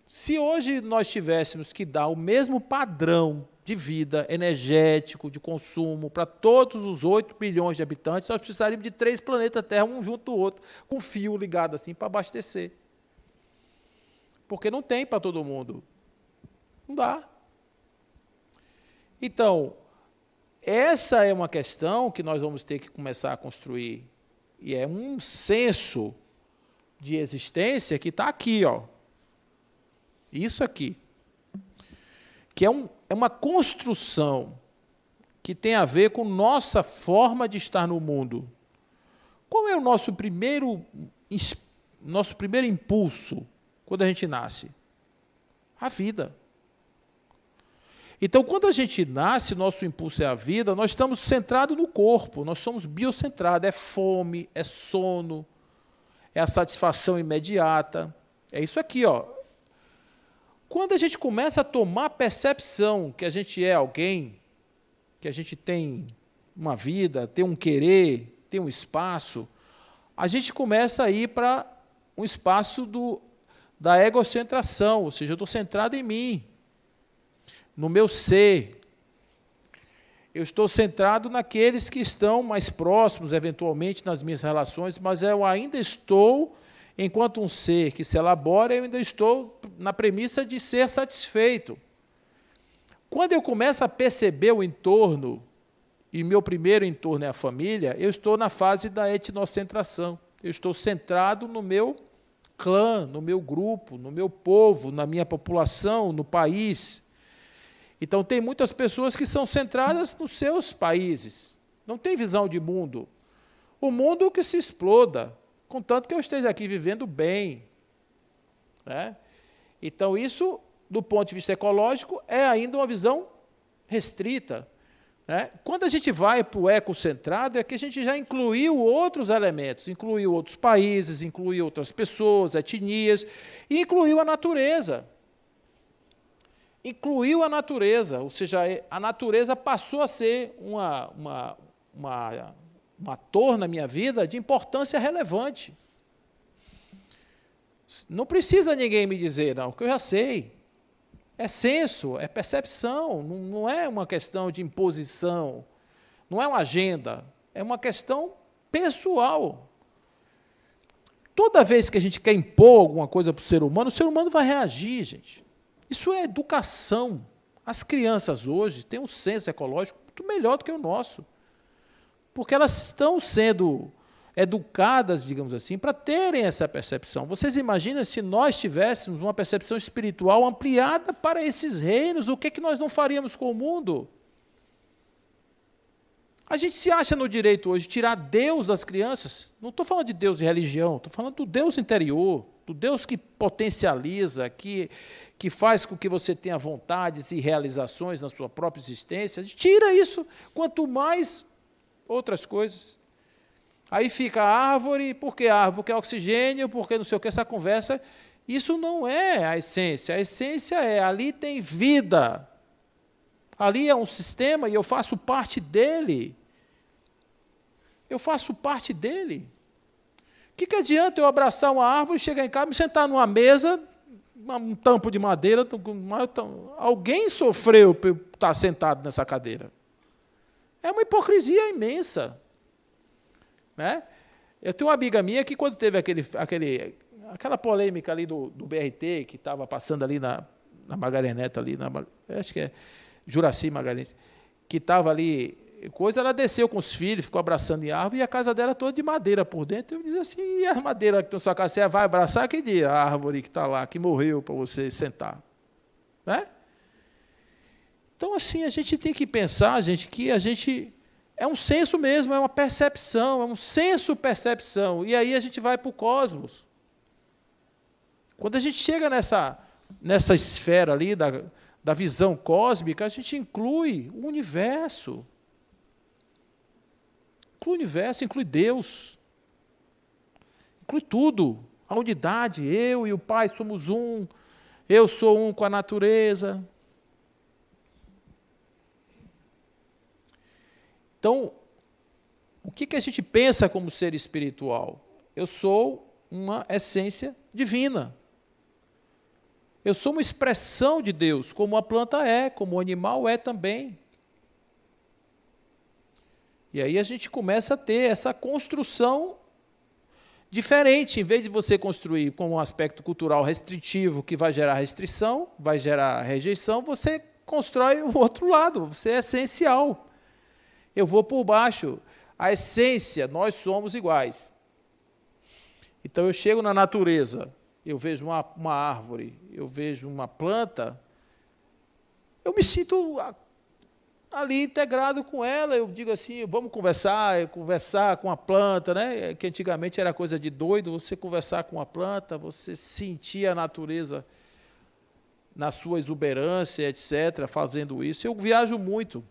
Se hoje nós tivéssemos que dar o mesmo padrão de vida energético, de consumo, para todos os 8 bilhões de habitantes, nós precisaríamos de 3 planetas Terra, um junto do outro, com fio ligado assim para abastecer. Porque não tem para todo mundo. Não dá. Então, essa é uma questão que nós vamos ter que começar a construir. E é um senso de existência que está aqui, ó. Isso aqui. Que é uma construção que tem a ver com nossa forma de estar no mundo. Qual é o nosso primeiro impulso quando a gente nasce? A vida. Então, quando a gente nasce, nosso impulso é a vida, nós estamos centrados no corpo, nós somos biocentrados, é fome, é sono, é a satisfação imediata. É isso aqui, ó. Quando a gente começa a tomar a percepção que a gente é alguém, que a gente tem uma vida, tem um querer, tem um espaço, a gente começa a ir para um espaço da egocentração, ou seja, eu estou centrado em mim, no meu ser. Eu estou centrado naqueles que estão mais próximos, eventualmente, nas minhas relações, mas eu ainda estou, enquanto um ser que se elabora, eu ainda estou na premissa de ser satisfeito. Quando eu começo a perceber o entorno, e meu primeiro entorno é a família, eu estou na fase da etnocentração. Eu estou centrado no meu clã, no meu grupo, no meu povo, na minha população, no país. Então, tem muitas pessoas que são centradas nos seus países. Não tem visão de mundo. O mundo que se exploda, contanto que eu esteja aqui vivendo bem. Né? Então, isso, do ponto de vista ecológico, é ainda uma visão restrita. Né? Quando a gente vai para o ecocentrado, é que a gente já incluiu outros elementos, incluiu outros países, incluiu outras pessoas, etnias, e incluiu a natureza. Incluiu a natureza, ou seja, a natureza passou a ser uma ator na minha vida de importância relevante. Não precisa ninguém me dizer, não, que eu já sei. É senso, é percepção, não é uma questão de imposição, não é uma agenda, é uma questão pessoal. Toda vez que a gente quer impor alguma coisa para o ser humano vai reagir, gente. Isso é educação. As crianças hoje têm um senso ecológico muito melhor do que o nosso, porque elas estão sendo educadas, digamos assim, para terem essa percepção. Vocês imaginam se nós tivéssemos uma percepção espiritual ampliada para esses reinos, o que é que nós não faríamos com o mundo? A gente se acha no direito hoje de tirar Deus das crianças. Não estou falando de Deus e religião, estou falando do Deus interior, do Deus que potencializa, que faz com que você tenha vontades e realizações na sua própria existência. Tira isso, quanto mais outras coisas. Aí fica a árvore, por que árvore? Porque é oxigênio, porque não sei o que, essa conversa. Isso não é a essência é, ali tem vida. Ali é um sistema e eu faço parte dele. Eu faço parte dele. O que adianta eu abraçar uma árvore, chegar em casa, me sentar numa mesa, um tampo de madeira, alguém sofreu por estar sentado nessa cadeira. É uma hipocrisia imensa. Né? Eu tenho uma amiga minha que, quando teve aquela polêmica ali do BRT, que estava passando ali na Magalhães Neto, ali, acho que é Juraci Magalhães, que estava ali, ela desceu com os filhos, ficou abraçando em árvore, e a casa dela toda de madeira por dentro. Eu dizia assim, e a madeira que tem na sua casa, você vai abraçar? Que dia? A árvore que está lá, que morreu para você sentar. Né? Então, assim, a gente tem que pensar, gente, que a gente... É um senso mesmo, é uma percepção, é um senso-percepção. E aí a gente vai para o cosmos. Quando a gente chega nessa esfera ali da visão cósmica, a gente inclui o universo. Inclui o universo, inclui Deus. Inclui tudo. A unidade, eu e o Pai somos um. Eu sou um com a natureza. Então, o que a gente pensa como ser espiritual? Eu sou uma essência divina. Eu sou uma expressão de Deus, como a planta é, como o animal é também. E aí a gente começa a ter essa construção diferente. Em vez de você construir com um aspecto cultural restritivo, que vai gerar restrição, vai gerar rejeição, você constrói o outro lado, você é essencial. Eu vou por baixo. A essência, nós somos iguais. Então, eu chego na natureza, eu vejo uma árvore, eu vejo uma planta, eu me sinto ali integrado com ela. Eu digo assim, vamos conversar com a planta, né? Que antigamente era coisa de doido, você conversar com a planta, você sentir a natureza na sua exuberância, etc., fazendo isso. Eu viajo muito.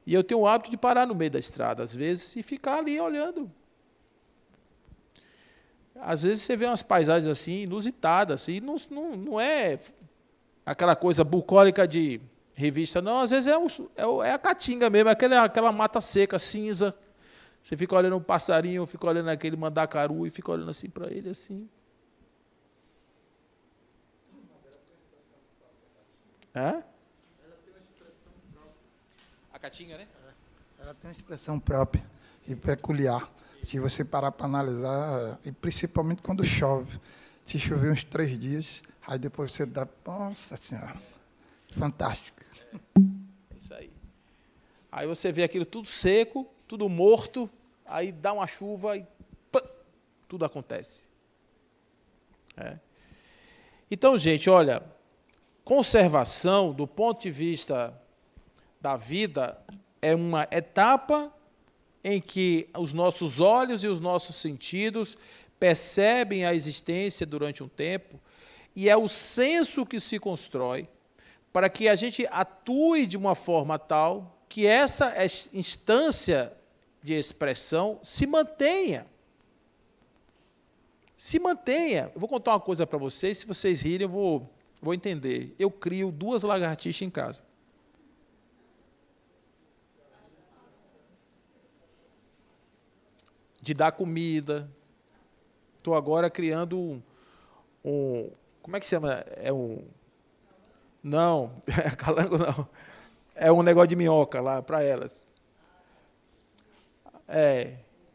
E eu tenho o hábito de parar no meio da estrada, às vezes, e ficar ali olhando. Às vezes você vê umas paisagens assim, inusitadas, e não é aquela coisa bucólica de revista, não. Às vezes é a caatinga mesmo, aquela mata seca, cinza. Você fica olhando um passarinho, fica olhando aquele mandacaru e fica olhando assim para ele, assim. Hã? A caatinga, né? Ela tem uma expressão própria e peculiar. Se você parar para analisar, e principalmente quando chove. Se chover uns 3 dias, aí depois você dá... Nossa Senhora, fantástico. Isso aí. Aí você vê aquilo tudo seco, tudo morto, aí dá uma chuva e pã, tudo acontece. Então, gente, olha, conservação, do ponto de vista da vida, é uma etapa em que os nossos olhos e os nossos sentidos percebem a existência durante um tempo, e é o senso que se constrói para que a gente atue de uma forma tal que essa instância de expressão se mantenha. Se mantenha. Eu vou contar uma coisa para vocês, se vocês rirem, eu vou entender. Eu crio 2 lagartixas em casa. De dar comida. Estou agora criando como é que chama? Não, calango não. É um negócio de minhoca lá para elas.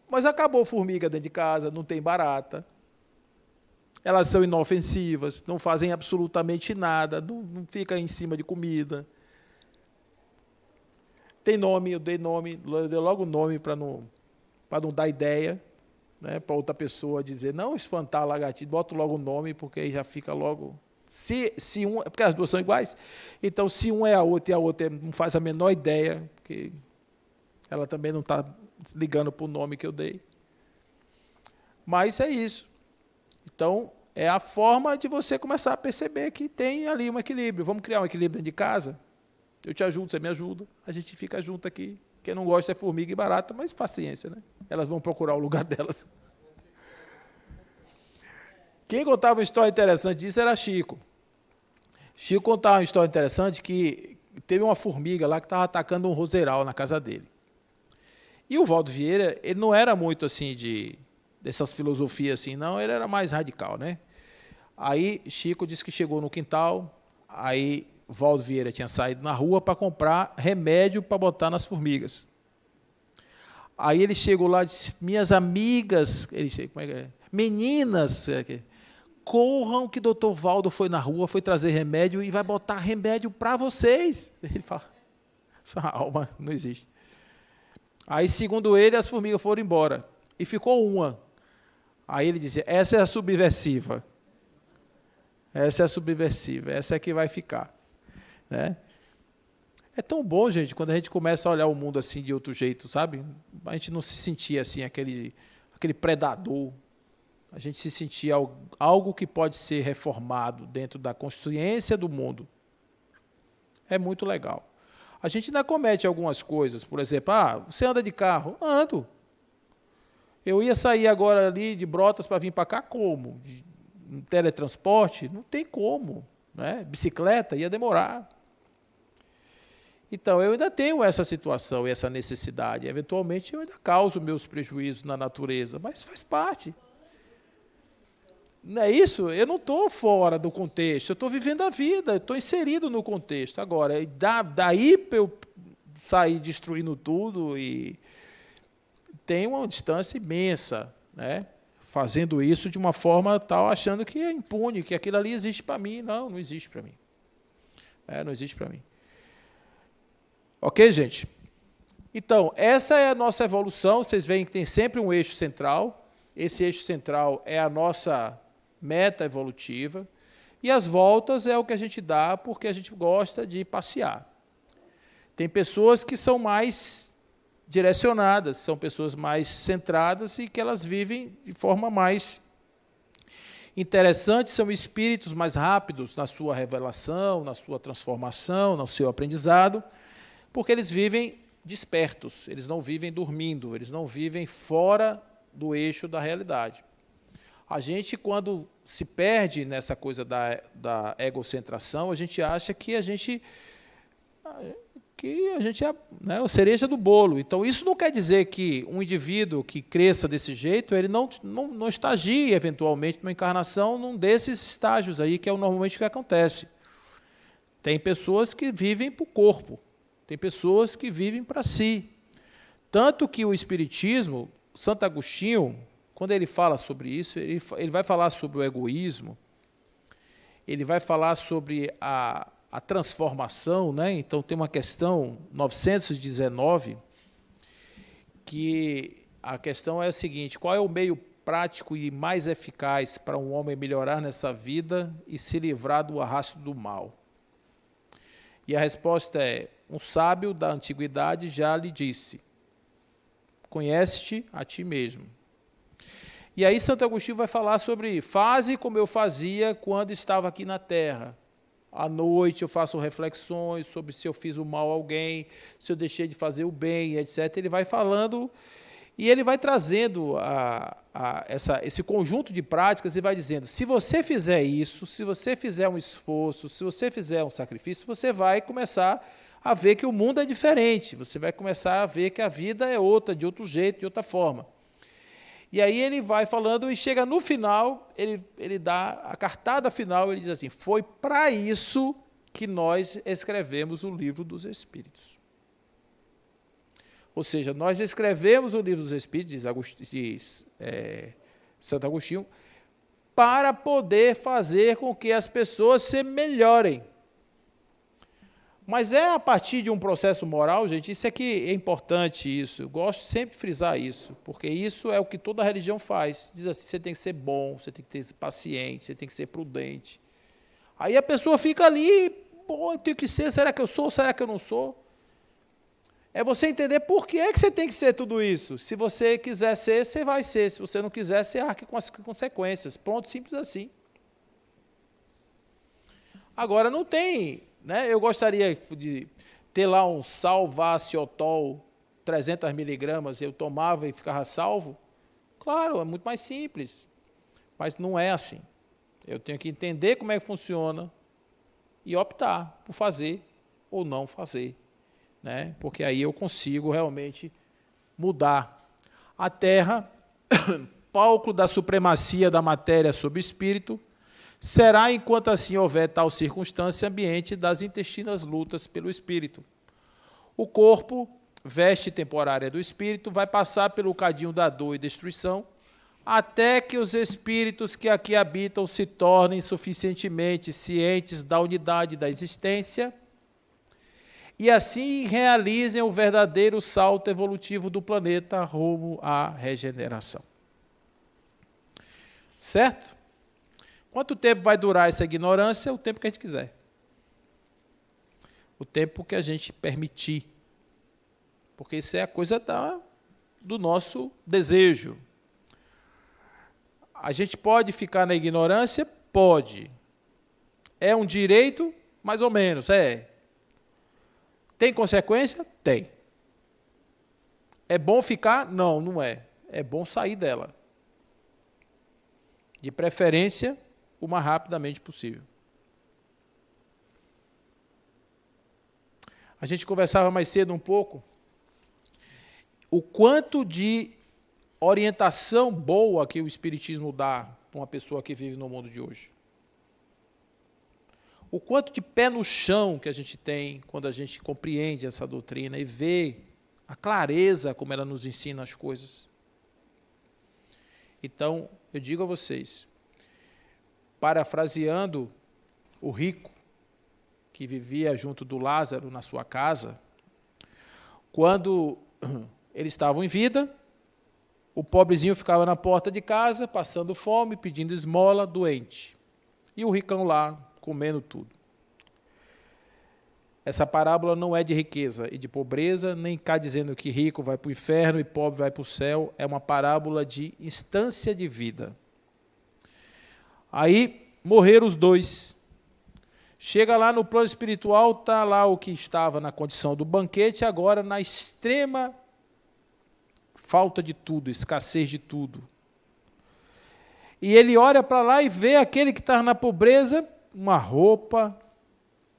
Mas acabou formiga dentro de casa, não tem barata. Elas são inofensivas, não fazem absolutamente nada, não fica em cima de comida. Tem nome, eu dei logo o nome para não dar ideia, né, para outra pessoa dizer, não espantar a lagartixa, boto logo o nome, porque aí já fica logo... Se porque as duas são iguais, então se um é a outra e a outra não faz a menor ideia, porque ela também não está ligando para o nome que eu dei. Mas é isso. Então, é a forma de você começar a perceber que tem ali um equilíbrio. Vamos criar um equilíbrio dentro de casa? Eu te ajudo, você me ajuda, a gente fica junto aqui. Quem não gosta é formiga e barata, mas paciência, né? Elas vão procurar o lugar delas. Quem contava uma história interessante disso era Chico. Chico contava uma história interessante que teve uma formiga lá que estava atacando um roseiral na casa dele. E o Valdo Vieira, ele não era muito assim dessas filosofias assim, não, ele era mais radical, né? Aí Chico disse que chegou no quintal, aí Valdo Vieira tinha saído na rua para comprar remédio para botar nas formigas. Aí ele chegou lá e disse, minhas amigas, meninas, corram que doutor Valdo foi na rua, foi trazer remédio e vai botar remédio para vocês. Ele fala, essa alma não existe. Aí, segundo ele, as formigas foram embora. E ficou uma. Aí ele dizia, essa é a subversiva. Essa é a subversiva, essa é que vai ficar. Né? É tão bom, gente, quando a gente começa a olhar o mundo assim de outro jeito, sabe? A gente não se sentia assim, aquele predador. A gente se sentia algo que pode ser reformado dentro da consciência do mundo. É muito legal. A gente ainda comete algumas coisas, por exemplo, você anda de carro? Ando. Eu ia sair agora ali de Brotas para vir para cá, como? De teletransporte? Não tem como. Né? Bicicleta ia demorar. Então, eu ainda tenho essa situação e essa necessidade. Eventualmente, eu ainda causo meus prejuízos na natureza, mas faz parte. Não é isso? Eu não estou fora do contexto, eu estou vivendo a vida, eu estou inserido no contexto. Agora, daí para eu sair destruindo tudo, e tem uma distância imensa, né? Fazendo isso de uma forma tal, achando que é impune, que aquilo ali existe para mim. Não, não existe para mim. Não existe para mim. Ok, gente? Então, essa é a nossa evolução. Vocês veem que tem sempre um eixo central, esse eixo central é a nossa meta evolutiva, e as voltas é o que a gente dá porque a gente gosta de passear. Tem pessoas que são mais direcionadas, são pessoas mais centradas e que elas vivem de forma mais interessante, são espíritos mais rápidos na sua revelação, na sua transformação, no seu aprendizado, porque eles vivem despertos, eles não vivem dormindo, eles não vivem fora do eixo da realidade. A gente, quando se perde nessa coisa da egocentração, a gente acha que a gente é, né, a cereja do bolo. Então, isso não quer dizer que um indivíduo que cresça desse jeito, ele não estagie, eventualmente, numa encarnação, num desses estágios aí, que é normalmente o que acontece. Tem pessoas que vivem para o corpo, tem pessoas que vivem para si. Tanto que o Espiritismo, Santo Agostinho, quando ele fala sobre isso, ele vai falar sobre o egoísmo, ele vai falar sobre a transformação, né? Então tem uma questão 919, que a questão é a seguinte: qual é o meio prático e mais eficaz para um homem melhorar nessa vida e se livrar do arrasto do mal? E a resposta é: um sábio da antiguidade já lhe disse, conhece-te a ti mesmo. E aí Santo Agostinho vai falar sobre: faze como eu fazia quando estava aqui na Terra. À noite eu faço reflexões sobre se eu fiz o mal a alguém, se eu deixei de fazer o bem, etc. Ele vai falando e ele vai trazendo esse conjunto de práticas e vai dizendo: se você fizer isso, se você fizer um esforço, se você fizer um sacrifício, você vai começar a ver que o mundo é diferente, você vai começar a ver que a vida é outra, de outro jeito, de outra forma. E aí ele vai falando e chega no final, ele dá a cartada final, ele diz assim: foi para isso que nós escrevemos o Livro dos Espíritos. Ou seja, nós escrevemos o Livro dos Espíritos, diz Santo Agostinho, para poder fazer com que as pessoas se melhorem. Mas é a partir de um processo moral, gente, isso aqui é importante, isso. Eu gosto sempre de frisar isso, porque isso é o que toda religião faz. Diz assim: você tem que ser bom, você tem que ser paciente, você tem que ser prudente. Aí a pessoa fica ali: pô, eu tenho que ser, será que eu sou, será que eu não sou? É você entender por que é que você tem que ser tudo isso. Se você quiser ser, você vai ser. Se você não quiser, você arque com as consequências. Pronto, simples assim. Agora, não tem... Né? Eu gostaria de ter lá um Salvaciotol 300 miligramas, eu tomava e ficava salvo. Claro, é muito mais simples, mas não é assim. Eu tenho que entender como é que funciona e optar por fazer ou não fazer, né? Porque aí eu consigo realmente mudar. A Terra, palco da supremacia da matéria sobre o espírito, será, enquanto assim houver tal circunstância, ambiente das intestinas lutas pelo espírito. O corpo, veste temporária do espírito, vai passar pelo cadinho da dor e destruição, até que os espíritos que aqui habitam se tornem suficientemente cientes da unidade da existência e assim realizem o verdadeiro salto evolutivo do planeta rumo à regeneração. Certo? Quanto tempo vai durar essa ignorância? O tempo que a gente quiser. O tempo que a gente permitir. Porque isso é a coisa do nosso desejo. A gente pode ficar na ignorância? Pode. É um direito? Mais ou menos, é. Tem consequência? Tem. É bom ficar? Não, não é. É bom sair dela. De preferência, o mais rapidamente possível. A gente conversava mais cedo um pouco o quanto de orientação boa que o Espiritismo dá para uma pessoa que vive no mundo de hoje. O quanto de pé no chão que a gente tem quando a gente compreende essa doutrina e vê a clareza como ela nos ensina as coisas. Então, eu digo a vocês, parafraseando o rico que vivia junto do Lázaro na sua casa, quando eles estavam em vida, O pobrezinho ficava na porta de casa, passando fome, pedindo esmola, doente. E o ricão lá, comendo tudo. Essa parábola não é de riqueza e de pobreza, nem cá dizendo que rico vai para o inferno e pobre vai para o céu. É uma parábola de instância de vida. Aí morreram os dois. Chega lá no plano espiritual, está lá o que estava na condição do banquete, agora na extrema falta de tudo, escassez de tudo. E ele olha para lá e vê aquele que está na pobreza, uma roupa,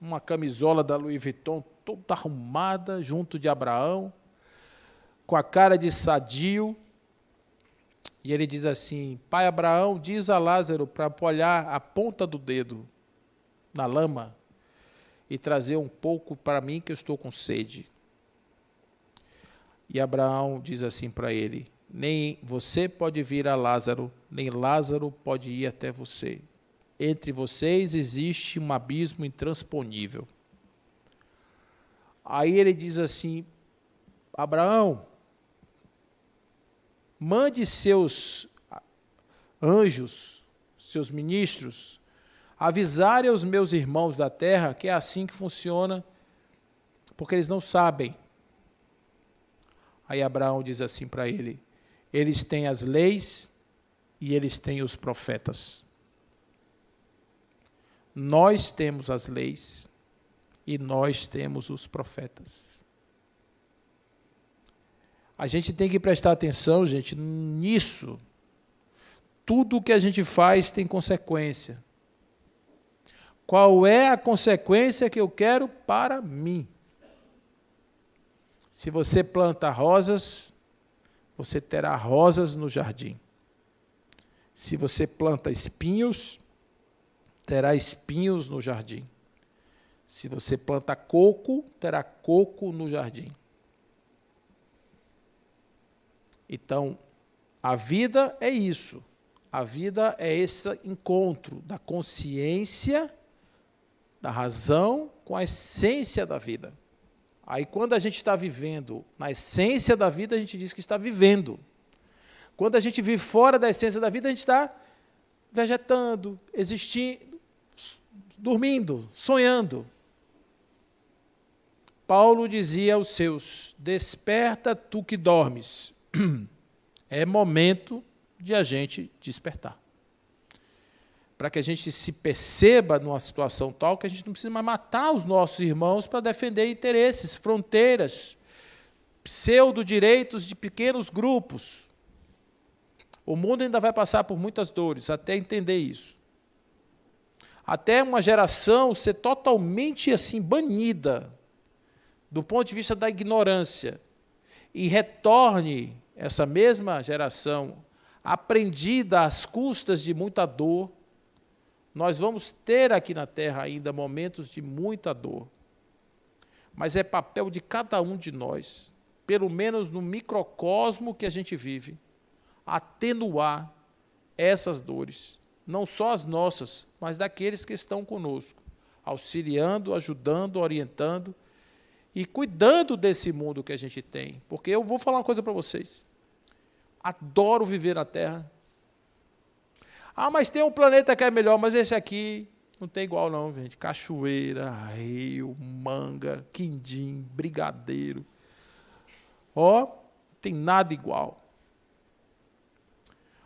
uma camisola da Louis Vuitton toda arrumada, junto de Abraão, com a cara de sadio. E ele diz assim: Pai Abraão, diz a Lázaro para apoiar a ponta do dedo na lama e trazer um pouco para mim, que eu estou com sede. E Abraão diz assim para ele: nem você pode vir a Lázaro, nem Lázaro pode ir até você. Entre vocês existe um abismo intransponível. Aí ele diz assim: Abraão, mande seus anjos, seus ministros, avisarem aos meus irmãos da terra que é assim que funciona, porque eles não sabem. Aí Abraão diz assim para ele: eles têm as leis e eles têm os profetas. Nós temos as leis e nós temos os profetas. A gente tem que prestar atenção, gente, nisso. Tudo o que a gente faz tem consequência. Qual é a consequência que eu quero para mim? Se você planta rosas, você terá rosas no jardim. Se você planta espinhos, terá espinhos no jardim. Se você planta coco, terá coco no jardim. Então, a vida é isso. A vida é esse encontro da consciência, da razão, com a essência da vida. Aí, quando a gente está vivendo na essência da vida, a gente diz que está vivendo. Quando a gente vive fora da essência da vida, a gente está vegetando, existindo, dormindo, sonhando. Paulo dizia aos seus: desperta tu que dormes. É momento de a gente despertar. Para que a gente se perceba numa situação tal que a gente não precisa mais matar os nossos irmãos para defender interesses, fronteiras, pseudo-direitos de pequenos grupos. O mundo ainda vai passar por muitas dores até entender isso. Até uma geração ser totalmente assim banida do ponto de vista da ignorância e retorne essa mesma geração aprendida às custas de muita dor. Nós vamos ter aqui na Terra ainda momentos de muita dor. Mas é papel de cada um de nós, pelo menos no microcosmo que a gente vive, atenuar essas dores. Não só as nossas, mas daqueles que estão conosco, auxiliando, ajudando, orientando e cuidando desse mundo que a gente tem. Porque eu vou falar uma coisa para vocês. Adoro viver na Terra. Ah, mas tem um planeta que é melhor, mas esse aqui não tem igual não, gente. Cachoeira, rio, manga, quindim, brigadeiro. Ó, tem nada igual.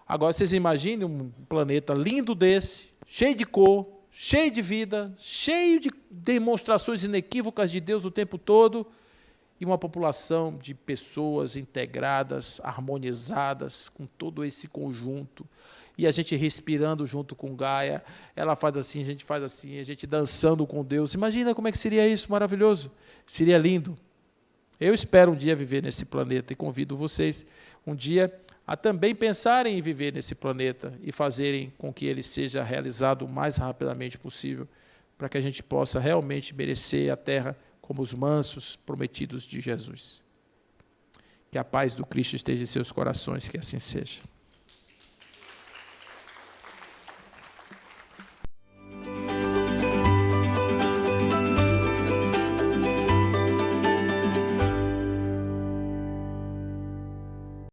Agora, vocês imaginem um planeta lindo desse, cheio de cor, cheio de vida, cheio de demonstrações inequívocas de Deus o tempo todo, e uma população de pessoas integradas, harmonizadas, com todo esse conjunto, e a gente respirando junto com Gaia, ela faz assim, a gente faz assim, a gente dançando com Deus. Imagina como é que seria isso, maravilhoso, seria lindo. Eu espero um dia viver nesse planeta e convido vocês um dia a também pensarem em viver nesse planeta e fazerem com que ele seja realizado o mais rapidamente possível, para que a gente possa realmente merecer a terra como os mansos prometidos de Jesus. Que a paz do Cristo esteja em seus corações, que assim seja.